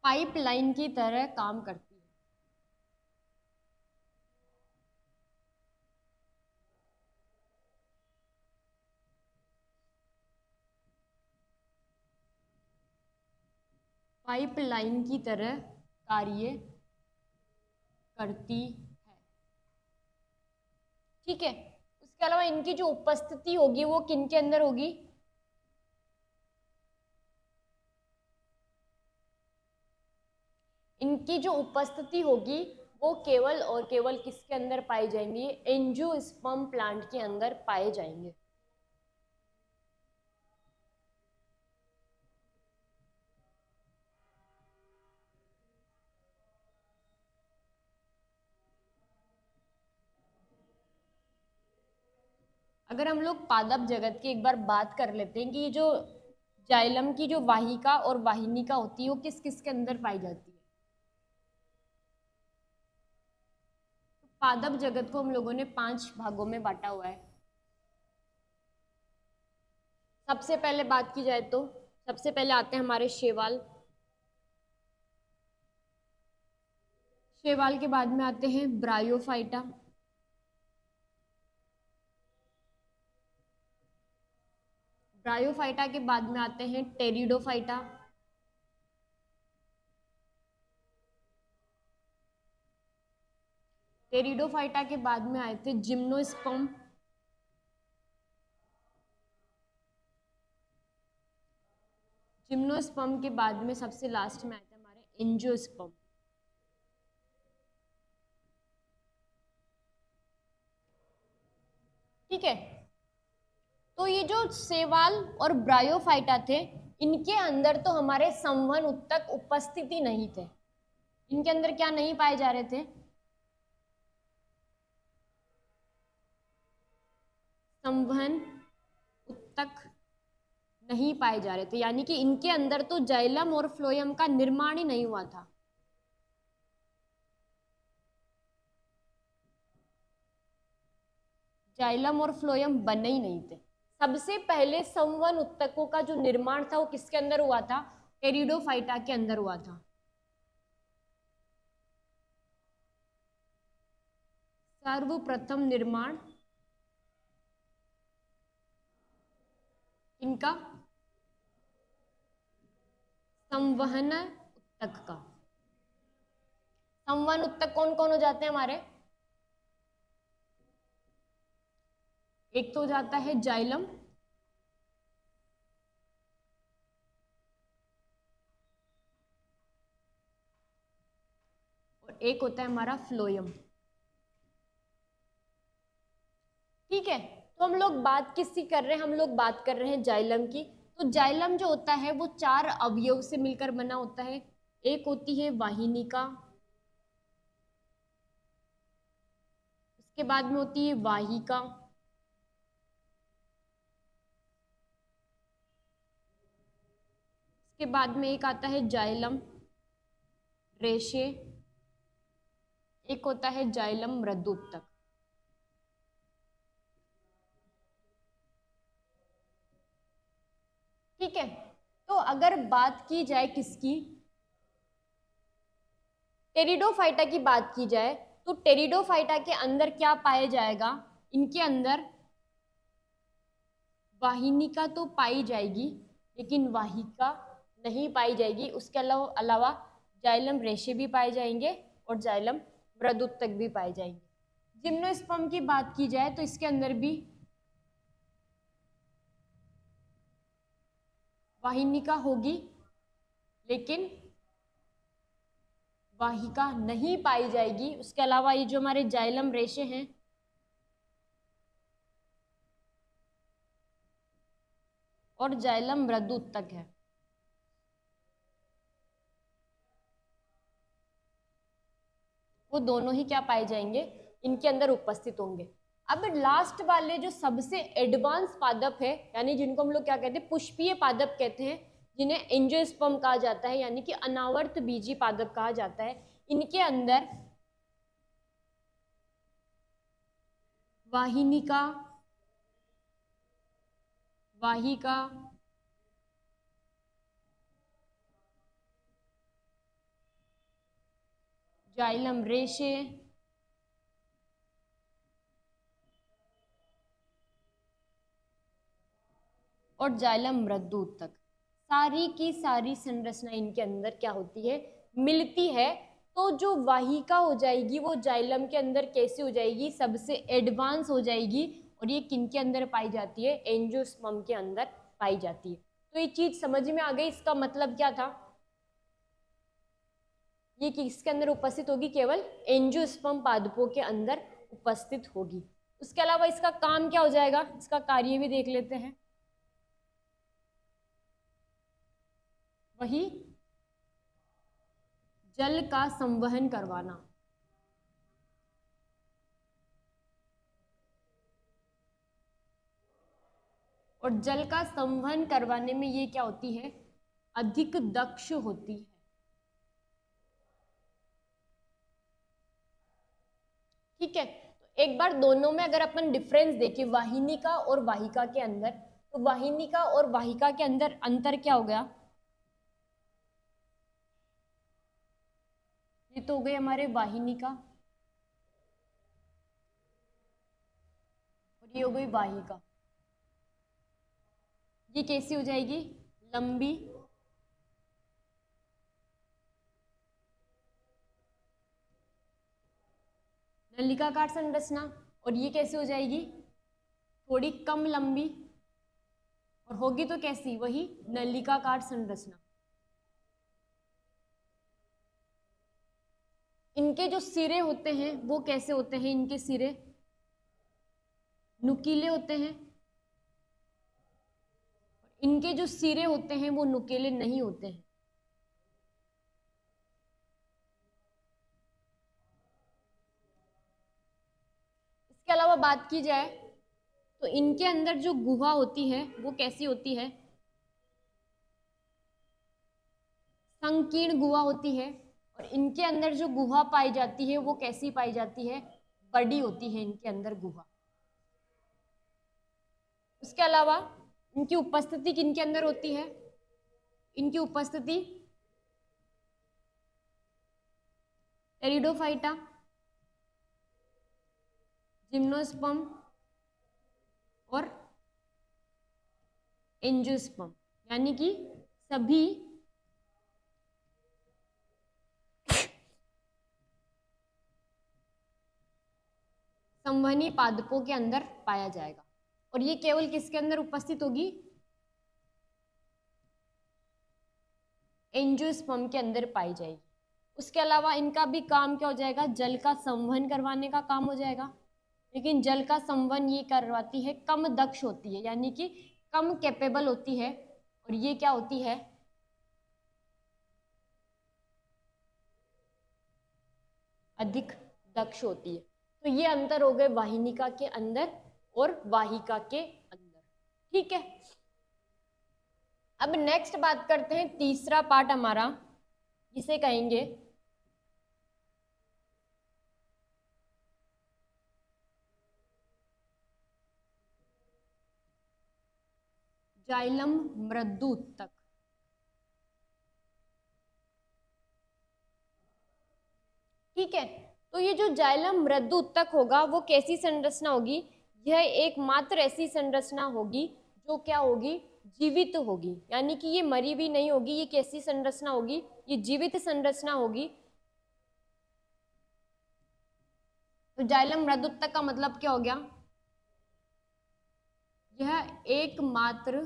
पाइपलाइन की तरह काम करती है। पाइपलाइन की तरह कार्य करती है। ठीक है, उसके अलावा इनकी जो उपस्थिति होगी वो किन के अंदर होगी? इनकी जो उपस्थिति होगी वो केवल और केवल किसके अंदर पाई जाएंगी? एंजियोस्पर्म प्लांट के अंदर पाए जाएंगे। अगर हम लोग पादप जगत की एक बार बात कर लेते हैं कि ये जो जाइलम की जो वाहिका और वाहिनिका होती है वो किस किस के अंदर पाई जाती है। तो पादप जगत को हम लोगों ने 5 भागों में बांटा हुआ है। सबसे पहले बात की जाए तो सबसे पहले आते हैं हमारे शैवाल। शैवाल के बाद में आते हैं ब्रायोफाइटा। ब्रायोफाइटा के बाद में आते हैं टेरिडोफाइटा। टेरिडोफाइटा के बाद में आए थे जिम्नोस्पर्म। जिम्नोस्पर्म के बाद में सबसे लास्ट में आए थे हमारे एंजियोस्पर्म। ठीक है, तो ये जो शैवाल और ब्रायोफाइटा थे इनके अंदर तो हमारे संवहन उत्तक उपस्थिति नहीं थे। इनके अंदर क्या नहीं पाए जा रहे थे? संवहन उत्तक नहीं पाए जा रहे थे, यानी कि इनके अंदर तो जाइलम और फ्लोएम का निर्माण ही नहीं हुआ था। जाइलम और फ्लोएम बने ही नहीं थे। सबसे पहले संवहन उत्तकों का जो निर्माण था वो किसके अंदर हुआ था? टेरिडोफाइटा के अंदर हुआ था। सर्वप्रथम निर्माण इनका संवहन उत्तक का। संवहन उत्तक कौन कौन हो जाते हैं हमारे? एक तो हो जाता है जाइलम, और एक होता है हमारा फ्लोएम। ठीक है, तो हम लोग बात किसकी कर रहे हैं? हम लोग बात कर रहे हैं जाइलम की। तो जाइलम जो होता है वो 4 अवयव से मिलकर बना होता है। एक होती है वाहिनिका, उसके बाद में होती है वाहिका, उसके बाद में एक आता है जाइलम रेशे, एक होता है जाइलम मृदुत्तक। ठीक है, तो अगर बात की जाए किसकी? टेरिडोफाइटा की बात की जाए तो टेरिडोफाइटा के अंदर क्या पाया जाएगा? इनके अंदर वाहिनिका तो पाई जाएगी लेकिन वाहिका नहीं पाई जाएगी। उसके अलावा जाइलम रेशे भी पाए जाएंगे और जाइलम मृदुत्तक भी पाए जाएंगे। जिम्नोस्पर्म की बात की जाए तो इसके अंदर भी वाहिनिका होगी लेकिन वाहिका नहीं पाई जाएगी। उसके अलावा ये जो हमारे जाइलम रेशे हैं और जाइलम मृदुत्तक है, वो दोनों ही क्या पाए जाएंगे? इनके अंदर उपस्थित होंगे। अब लास्ट वाले जो सबसे एडवांस पादप है, यानी जिनको हम लोग क्या कहते हैं? पुष्पीय पादप कहते हैं, जिन्हें एंजियोस्पर्म कहा जाता है, यानी कि अनावर्त बीजी पादप कहा जाता है। इनके अंदर वाहिनिका, वाहिका, जाइलम रेशे और जाइलम मृदुत्तक, सारी की सारी संरचना इनके अंदर क्या होती है, मिलती है। तो जो वाहिका हो जाएगी वो जाइलम के अंदर कैसे हो जाएगी, सबसे एडवांस हो जाएगी। और ये किन के अंदर पाई जाती है, एंजियोस्पर्म के अंदर पाई जाती है। तो ये चीज समझ में आ गई, इसका मतलब क्या था, ये किसके अंदर उपस्थित होगी, केवल एंजियोस्पर्म पादपों के अंदर उपस्थित होगी। उसके अलावा इसका काम क्या हो जाएगा, इसका कार्य भी देख लेते हैं। वही जल का संवहन करवाना। और जल का संवहन करवाने में ये क्या होती है, अधिक दक्ष होती है। ठीक है, तो एक बार दोनों में अगर अपन डिफरेंस देखें वाहिनिका और वाहिका के अंदर, तो वाहिनिका और वाहिका के अंदर अंतर क्या हो गया, ये तो हो गए हमारे वाहिनिका और ये हो गई वाहिका। ये कैसी हो जाएगी, लंबी नलिकाकार संरचना। और ये कैसे हो जाएगी, थोड़ी कम लंबी, और होगी तो कैसी, वही नलिकाकार संरचना। इनके जो सिरे होते हैं वो कैसे होते हैं, इनके सिरे नुकीले होते हैं। इनके जो सिरे होते हैं वो नुकीले नहीं होते हैं। इसके अलावा बात की जाए तो इनके अंदर जो गुहा होती है वो कैसी होती है, संकीर्ण गुहा होती है। और इनके अंदर जो गुहा पाई जाती है वो कैसी पाई जाती है, बड़ी होती है इनके अंदर गुहा। उसके अलावा इनकी उपस्थिति किनके अंदर होती है, इनकी उपस्थिति टेरिडोफाइटा, जिम्नोस्पर्म और एंजियोस्पर्म, यानी कि सभी संवहनी पादपों के अंदर पाया जाएगा। और ये केवल किसके अंदर उपस्थित होगी, एंजियोस्पर्म के अंदर पाई जाएगी। उसके अलावा इनका भी काम क्या हो जाएगा, जल का संवहन करवाने का काम हो जाएगा। लेकिन जल का संवहन ये करवाती है, कम दक्ष होती है, यानी कि कम कैपेबल होती है। और ये क्या होती है, अधिक दक्ष होती है। तो ये अंतर हो गए वाहिनिका के अंदर और वाहिका के अंदर। ठीक है, अब नेक्स्ट बात करते हैं, तीसरा पार्ट हमारा, इसे कहेंगे जाइलम मृदुतक। ठीक है, तो ये जो जाइलम मृदुतक होगा वो कैसी संरचना होगी, यह एकमात्र ऐसी संरचना होगी जो क्या होगी, जीवित होगी। यानी कि ये मरी भी नहीं होगी, ये कैसी संरचना होगी, ये जीवित संरचना होगी। तो जाइलम मृदुतक का मतलब क्या हो गया, यह एकमात्र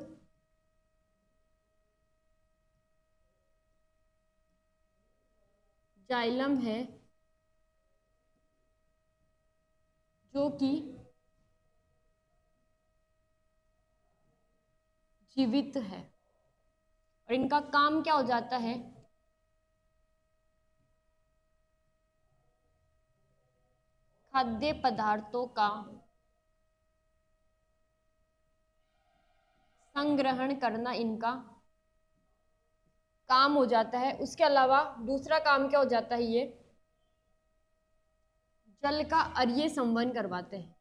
जाइलम है जो कि जीवित है। और इनका काम क्या हो जाता है, खाद्य पदार्थों का संग्रहण करना इनका काम हो जाता है। उसके अलावा दूसरा काम क्या हो जाता है, ये जल का अरीय संवहन करवाते हैं।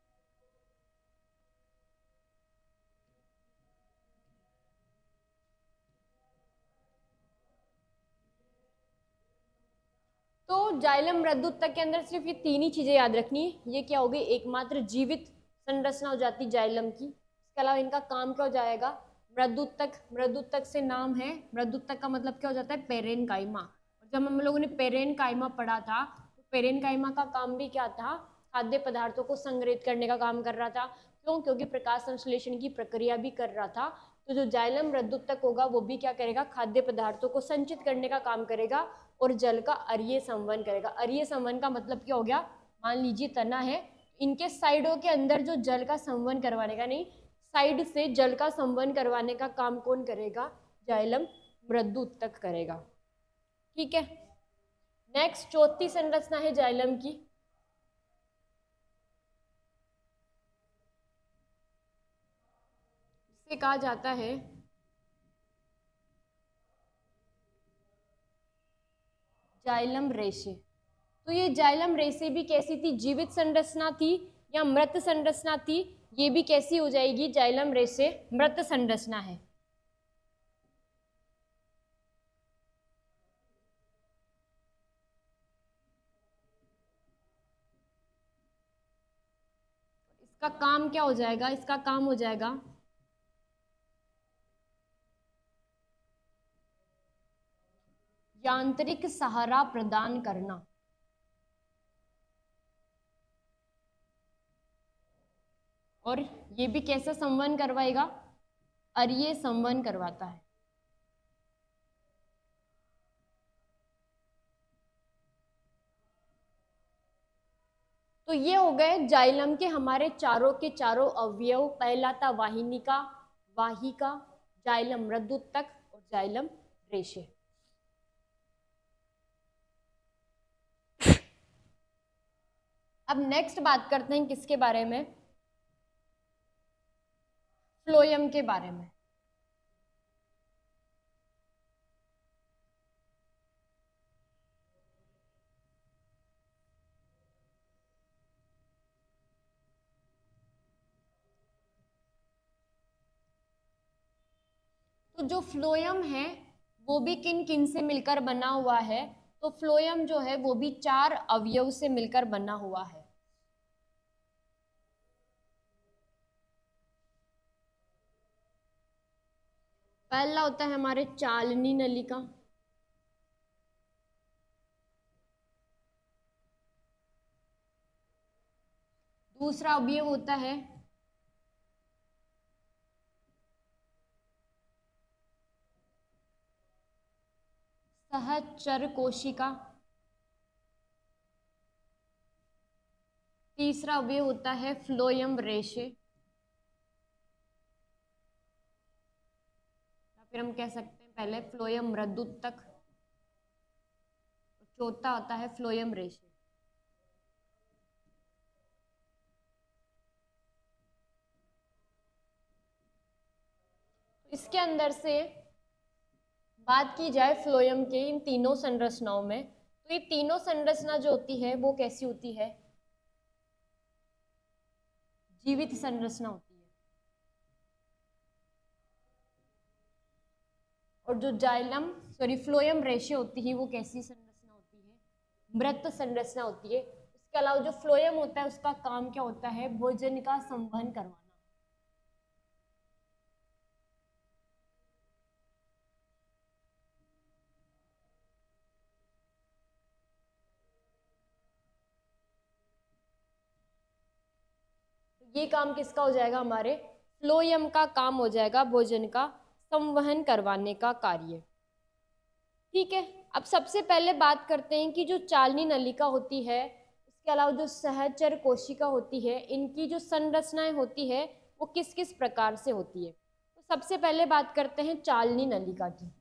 तो जाइलम मृदुतक के अंदर सिर्फ ये तीन ही चीजें याद रखनी है। ये क्या होगी, एकमात्र जीवित संरचना हो जाती जाइलम की। इसके अलावा इनका काम क्या हो जाएगा, मृदुतक से नाम है, मृदुतक का मतलब क्या हो जाता है, पेरेनकाइमा। जब हम लोगों ने पेरेनकाइमा पढ़ा था, तो पेरेनकाइमा का काम भी क्या था, खाद्य पदार्थों को संग्रहित करने का काम कर रहा था। क्यों? क्योंकि प्रकाश संश्लेषण की प्रक्रिया भी कर रहा था। तो जो जाइलम मृदुतक होगा वो भी क्या करेगा, खाद्य पदार्थों को संचित करने का काम करेगा और जल का अरीय संवहन करेगा। अरीय संवहन का मतलब क्या हो गया, मान लीजिए तना है, इनके साइडों के अंदर जो जल का संवहन करवाने का, नहीं, साइड से जल का संवहन करवाने का काम कौन करेगा, जाइलम मृदुतक करेगा। ठीक है, नेक्स्ट चौथी संरचना है जाइलम की। इसे कहा जाता है जाइलम रेशे। तो ये जाइलम रेशे भी कैसी थी, जीवित संरचना थी या मृत संरचना थी, ये भी कैसी हो जाएगी, जाइलम रेशे मृत संरचना है। इसका काम क्या हो जाएगा, इसका काम हो जाएगा यांत्रिक सहारा प्रदान करना। और ये भी कैसा संवहन करवाएगा, अरीय संवहन करवाता है। तो ये हो गए जाइलम के हमारे चारों के चारों अवयव। पहला था वाहिनिका, वाहिका, जाइलम मृदुतक और जाइलम रेशे। अब नेक्स्ट बात करते हैं किसके बारे में, फ्लोएम के बारे में। तो जो फ्लोएम है वो भी किन किन से मिलकर बना हुआ है, तो फ्लोएम जो है वो भी 4 अवयव से मिलकर बना हुआ है। पहला होता है हमारे चालनी नलिका, दूसरा अवयव होता है सहचर कोशिका, तीसरा अवयव होता है फ्लोएम रेशे, या फिर हम कह सकते हैं पहले फ्लोएम मृदुतक, चौथा होता है फ्लोएम रेशे। इसके अंदर से बात की जाए फ्लोएम के इन तीनों संरचनाओं में, तो ये तीनों संरचना जो होती है वो कैसी होती है, जीवित संरचना होती है। और जो फ्लोएम रेशे होती है वो कैसी संरचना होती है, मृत संरचना होती है। इसके अलावा जो फ्लोएम होता है उसका काम क्या होता है, भोजन का संवहन करवाना। ये काम किसका हो जाएगा, हमारे फ्लोएम का काम हो जाएगा, भोजन का संवहन करवाने का कार्य। ठीक है, अब सबसे पहले बात करते हैं कि जो चालनी नलिका होती है, इसके अलावा जो सहचर कोशिका होती है, इनकी जो संरचनाएं होती है वो किस किस प्रकार से होती है। तो सबसे पहले बात करते हैं चालनी नलिका की।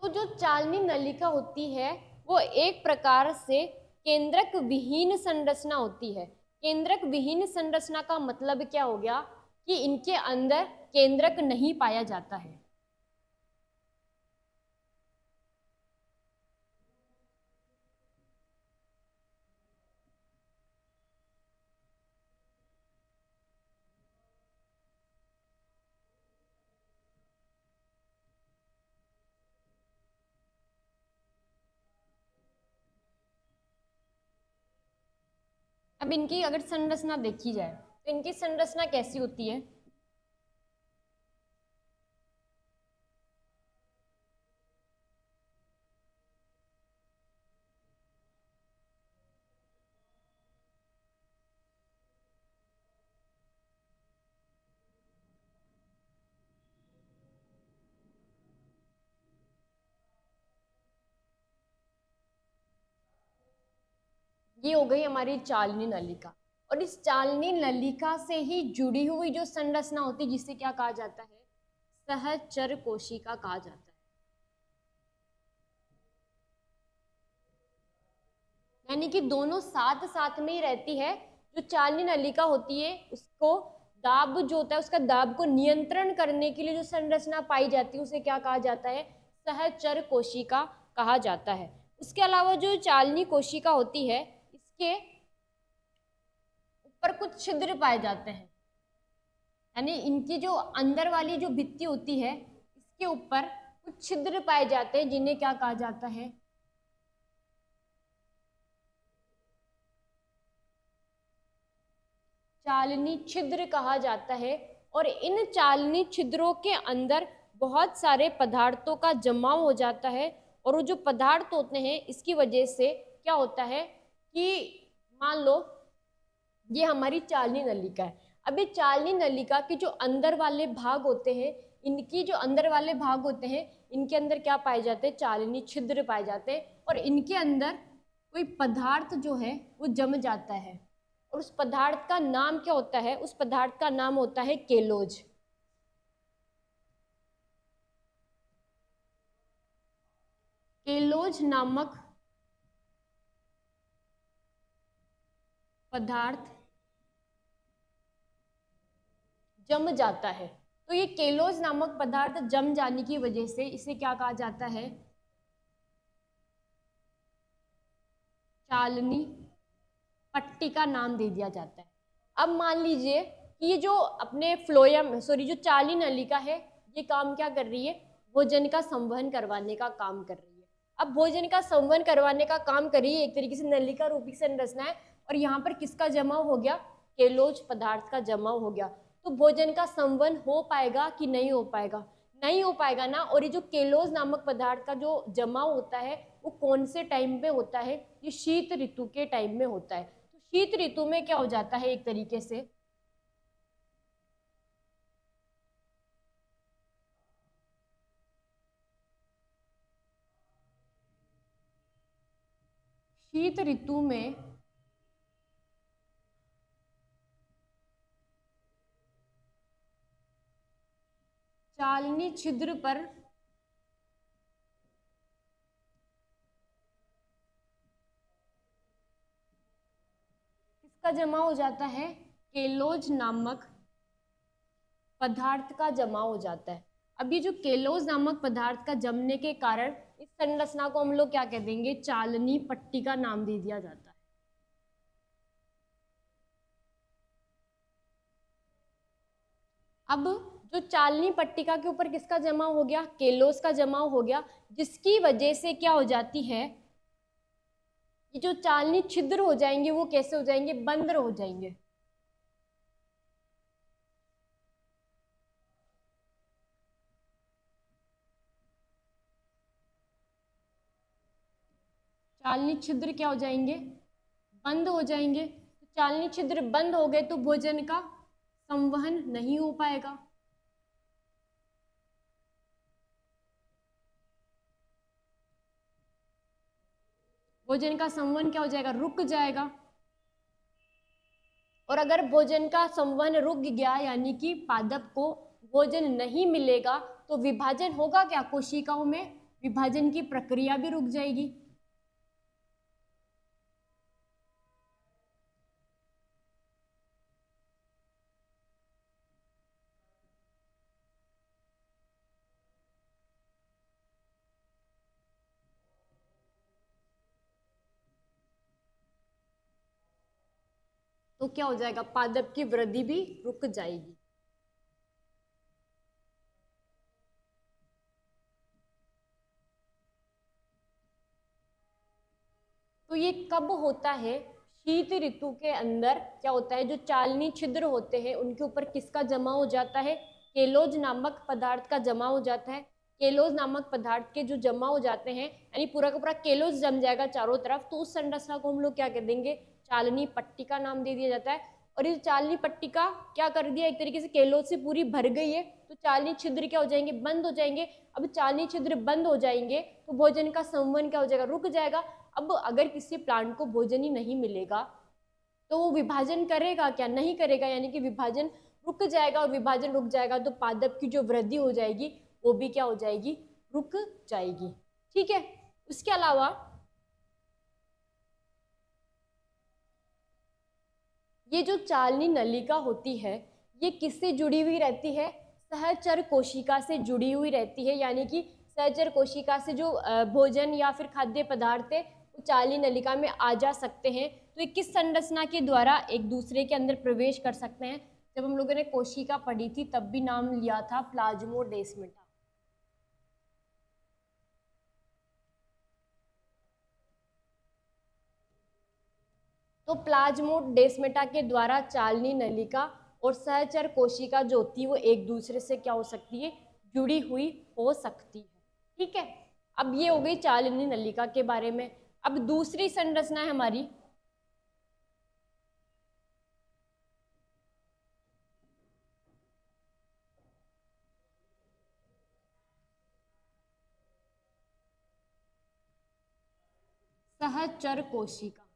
तो जो चालनी नलिका होती है वो एक प्रकार से केंद्रक विहीन संरचना होती है। केंद्रक विहीन संरचना का मतलब क्या हो गया, कि इनके अंदर केंद्रक नहीं पाया जाता है। अब इनकी अगर संरचना देखी जाए तो इनकी संरचना कैसी होती है? ये हो गई हमारी चालनी नलिका, और इस चालनी नलिका से ही जुड़ी हुई जो संरचना होती है जिसे क्या कहा जाता है? सहचर कोशिका कहा जाता है। यानी कि दोनों साथ साथ में ही रहती है। जो चालनी नलिका होती है उसको दाब जो होता है, उसका दाब को नियंत्रण करने के लिए जो संरचना पाई जाती है उसे क्या कहा जाता है? सहचर कोशिका कहा जाता है। उसके अलावा जो चालनी कोशिका होती है इसके ऊपर कुछ छिद्र पाए जाते हैं, यानी इनकी जो अंदर वाली जो भित्ति होती है इसके ऊपर कुछ छिद्र पाए जाते हैं जिन्हें क्या कहा जाता है? चालनी छिद्र कहा जाता है। और इन चालनी छिद्रों के अंदर बहुत सारे पदार्थों का जमाव हो जाता है, और वो जो पदार्थ होते हैं इसकी वजह से क्या होता है कि मान लो ये हमारी चालनी नलिका है। अब ये चालनी नलिका के जो अंदर वाले भाग होते हैं, इनकी जो अंदर वाले भाग होते हैं इनके अंदर क्या पाए जाते हैं? चालनी छिद्र पाए जाते हैं, और इनके अंदर कोई पदार्थ जो है वो जम जाता है, और उस पदार्थ का नाम क्या होता है? उस पदार्थ का नाम होता है केलोज। केलोज नामक पदार्थ जम जाता है। तो ये केलोज नामक पदार्थ जम जाने की वजह से इसे क्या कहा जाता है? चालनी पट्टी का नाम दे दिया जाता है। अब मान लीजिए कि ये जो अपने फ्लोयम सॉरी जो चालनी नलिका है ये काम क्या कर रही है? भोजन का संवहन करवाने का काम कर रही है। अब भोजन का संवहन करवाने का काम कर रही है, एक तरीके से नलिका रूपी संरचना है, और यहाँ पर किसका जमाव हो गया? केलोज पदार्थ का जमाव हो गया। तो भोजन का संवहन हो पाएगा कि नहीं हो पाएगा? नहीं हो पाएगा ना। और ये जो केलोज नामक पदार्थ का जो जमाव होता है वो कौन से टाइम पे होता है? ये शीत ऋतु के टाइम में होता है। तो शीत ऋतु में क्या हो जाता है एक तरीके से? शीत ऋतु में चालनी छिद्र पर किसका जमा हो जाता है? केलोज नामक पदार्थ का जमा हो जाता है। अब ये जो केलोज नामक पदार्थ का जमने के कारण इस संरचना को हम लोग क्या कह देंगे? चालनी पट्टी का नाम दे दिया जाता है। अब जो चालनी पट्टिका के ऊपर किसका जमाव हो गया? केलोस का जमाव हो गया, जिसकी वजह से क्या हो जाती है? ये जो चालनी छिद्र हो जाएंगे वो कैसे हो जाएंगे? बंद हो जाएंगे। चालनी छिद्र क्या हो जाएंगे? बंद हो जाएंगे। तो चालनी छिद्र बंद हो गए तो भोजन का संवहन नहीं हो पाएगा। भोजन का संवहन क्या हो जाएगा? रुक जाएगा। और अगर भोजन का संवहन रुक गया यानी कि पादप को भोजन नहीं मिलेगा तो विभाजन होगा क्या? कोशिकाओं में विभाजन की प्रक्रिया भी रुक जाएगी। तो क्या हो जाएगा? पादप की वृद्धि भी रुक जाएगी। तो ये कब होता है? शीत ऋतु के अंदर क्या होता है, जो चालनी छिद्र होते हैं उनके ऊपर किसका जमा हो जाता है, केलोज नामक पदार्थ का जमा हो जाता है। केलोज नामक पदार्थ के जो जमा हो जाते हैं, यानी पूरा का पूरा केलोज जम जाएगा चारों तरफ, तो उस संरचना को हम लोग क्या कह देंगे, चालनी पट्टी का नाम दे दिया जाता है। और ये चालनी पट्टी का क्या कर दिया, एक तरीके से केलोज से पूरी भर गई है, तो चालनी छिद्र क्या हो जाएंगे, बंद हो जाएंगे। अब चालनी छिद्र बंद हो जाएंगे तो भोजन का संवहन क्या हो जाएगा, रुक जाएगा। अब अगर किसी प्लांट को भोजन ही नहीं मिलेगा तो वो विभाजन करेगा क्या, नहीं करेगा, यानी कि विभाजन रुक जाएगा, और विभाजन रुक जाएगा तो पादप की जो वृद्धि हो जाएगी वो भी क्या हो जाएगी, रुक जाएगी। ठीक है। उसके अलावा ये जो चालनी नलिका होती है ये किससे जुड़ी हुई रहती है, सहचर कोशिका से जुड़ी हुई रहती है। यानी कि सहचर कोशिका से जो भोजन या फिर खाद्य पदार्थ है वो चालनी नलिका में आ जा सकते हैं। तो ये किस संरचना के द्वारा एक दूसरे के अंदर प्रवेश कर सकते हैं, जब हम लोगों ने कोशिका पढ़ी थी तब भी नाम लिया था प्लाज्मोडेस्माटा। तो प्लाज्मोडेस्माटा के द्वारा चालनी नलिका और सहचर कोशिका जो होती है वो एक दूसरे से क्या हो सकती है, जुड़ी हुई हो सकती है। ठीक है। अब ये हो गई चालनी नलिका के बारे में। अब दूसरी संरचना है हमारी सहचर कोशिका।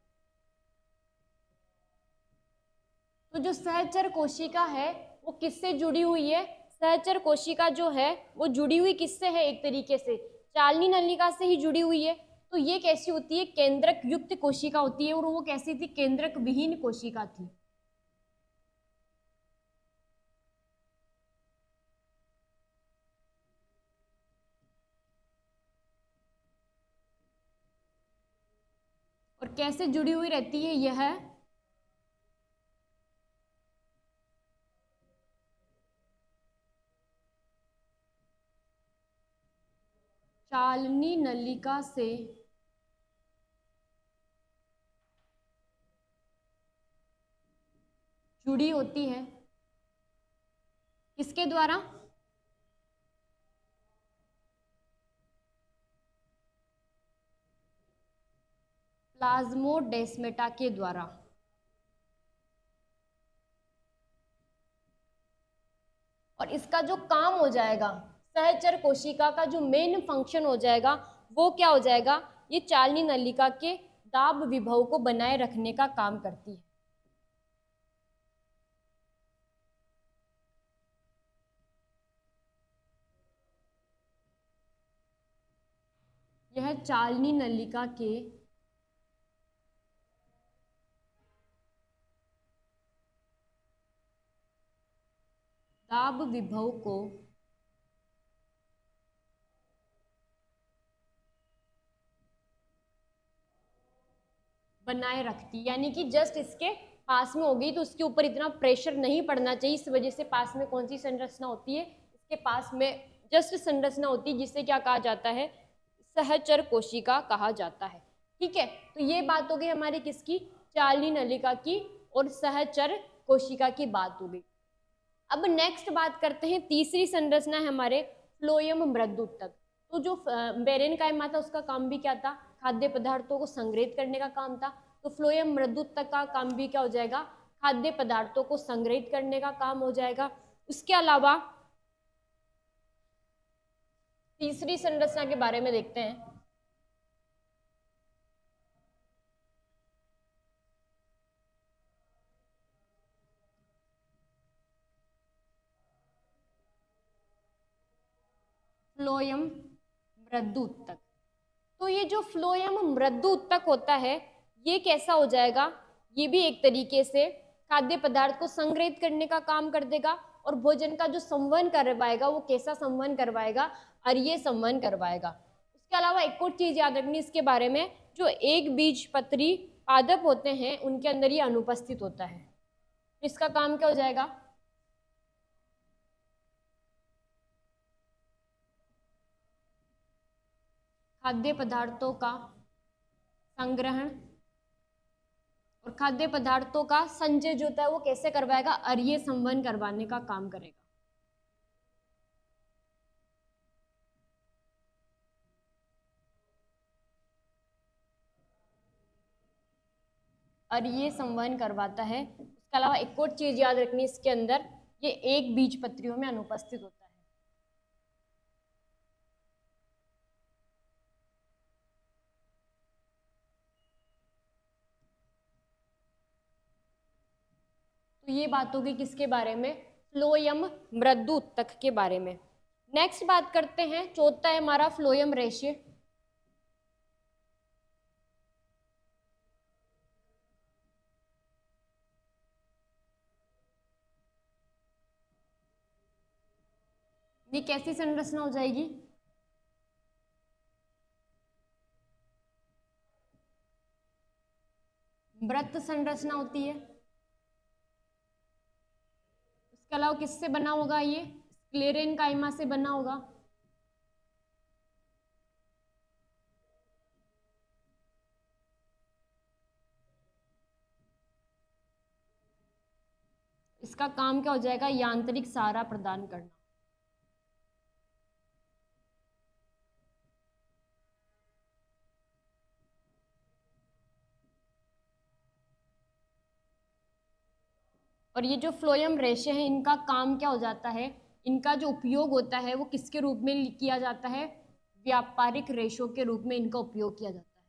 तो जो सहचर कोशिका है वो किससे जुड़ी हुई है, सहचर कोशिका जो है वो जुड़ी हुई किससे है, एक तरीके से चालनी नलिका से ही जुड़ी हुई है। तो ये कैसी होती है, केंद्रक युक्त कोशिका होती है, और वो कैसी थी, केंद्रक विहीन कोशिका थी। और कैसे जुड़ी हुई रहती है यह, चालनी नलिका से जुड़ी होती है, किसके द्वारा, प्लाज्मोडेस्माटा के द्वारा। और इसका जो काम हो जाएगा, सहचर कोशिका का जो मेन फंक्शन हो जाएगा वो क्या हो जाएगा, ये चालनी नलिका के दाब विभव को बनाए रखने का काम करती है। यह चालनी नलिका के दाब विभव को बनाए रखती, यानी कि जस्ट इसके पास में होगी तो उसके ऊपर इतना प्रेशर नहीं पड़ना चाहिए। इस वजह से पास में कौन सी संरचना होती है, इसके पास में जस्ट संरचना होती है जिसे क्या कहा जाता है, सहचर कोशिका कहा जाता है। ठीक है। तो ये बात हो गई हमारी किसकी, चालनी नलिका की और सहचर कोशिका की बात हो गई। अब नेक्स्ट बात करते हैं, तीसरी संरचना है हमारे फ्लोएम मृदुतक। तो जो बेरेनकाइमा था उसका काम भी क्या था, खाद्य पदार्थों को संग्रहित करने का काम था। तो फ्लोएम मृदुतक का काम भी क्या हो जाएगा, खाद्य पदार्थों को संग्रहित करने का काम हो जाएगा। उसके अलावा तीसरी संरचना के बारे में देखते हैं। फ्लोएम मृदुतक। तो ये जो फ्लोएम मृदुतक होता है ये कैसा हो जाएगा, ये भी एक तरीके से खाद्य पदार्थ को संग्रहित करने का काम कर देगा, और भोजन का जो संवहन करवाएगा वो कैसा संवहन करवाएगा, अरीय संवहन करवाएगा। उसके अलावा एक और चीज याद रखनी इसके बारे में, जो एक बीजपत्री पादप होते हैं उनके अंदर ये अनुपस्थित होता है। इसका काम क्या हो जाएगा, खाद्य पदार्थों का संग्रहण और खाद्य पदार्थों का संचय जो होता है वो कैसे करवाएगा, अरीय संवहन करवाने का काम करेगा। अरीय संवहन करवाता है। उसके अलावा एक और चीज याद रखनी इसके अंदर, ये एक बीज पत्रियों में अनुपस्थित होता है। तो ये बात होगी किसके बारे में, फ्लोएम मृदु उत्तक के बारे में। नेक्स्ट बात करते हैं, चौथा है हमारा फ्लोएम रेशियो। ये कैसी संरचना हो जाएगी, वृत्त संरचना होती है। इसके अलावा किससे बना होगा, ये स्क्लेरेनकाइमा से बना होगा। इसका काम क्या हो जाएगा, यांत्रिक सहारा प्रदान करना। और ये जो फ्लोएम रेशे हैं इनका काम क्या हो जाता है, इनका जो उपयोग होता है वो किसके रूप में किया जाता है, व्यापारिक रेशों के रूप में इनका उपयोग किया जाता है।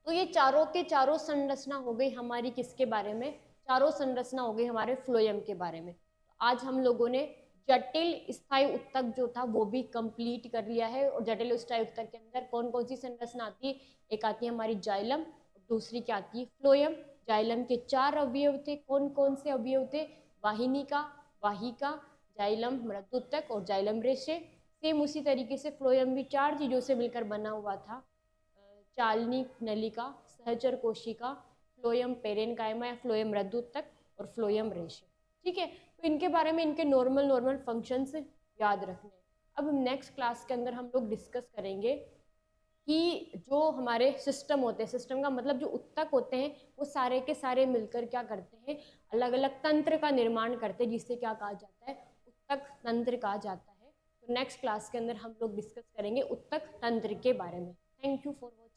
तो ये चारों के चारों संरचना हो गई हमारी किसके बारे में, चारों संरचना हो गई हमारे फ्लोएम के बारे में। आज हम लोगों ने जटिल स्थायी उत्तक जो था वो भी कंप्लीट कर लिया है। और जटिल स्थायी उत्तक के अंदर कौन कौन सी संरचना आती है, एक आती है हमारी जाइलम, दूसरी क्या आती है फ्लोएम। जाइलम के 4 अवयव थे, कौन कौन से अवयव थे, वाहिनिका, वाहिका, जाइलम मृदुत्तक और जाइलम रेशे। सेम उसी तरीके से फ्लोएम भी 4 चीजों से मिलकर बना हुआ था, चालनी नलिका, सहचर कोशिका, फ्लोएम पेरेनकाइमा या फ्लोएम मृदुत्तक और फ्लोएम रेशे। ठीक है, तो इनके बारे में इनके नॉर्मल फंक्शंस याद रखने। अब नेक्स्ट क्लास के अंदर हम लोग डिस्कस करेंगे कि जो हमारे सिस्टम होते हैं, सिस्टम का मतलब जो उत्तक होते हैं वो सारे के सारे मिलकर क्या करते हैं, अलग अलग तंत्र का निर्माण करते हैं, जिससे क्या कहा जाता है, उत्तक तंत्र कहा जाता है। तो नेक्स्ट क्लास के अंदर हम लोग डिस्कस करेंगे उत्तक तंत्र के बारे में। Thank you for watching.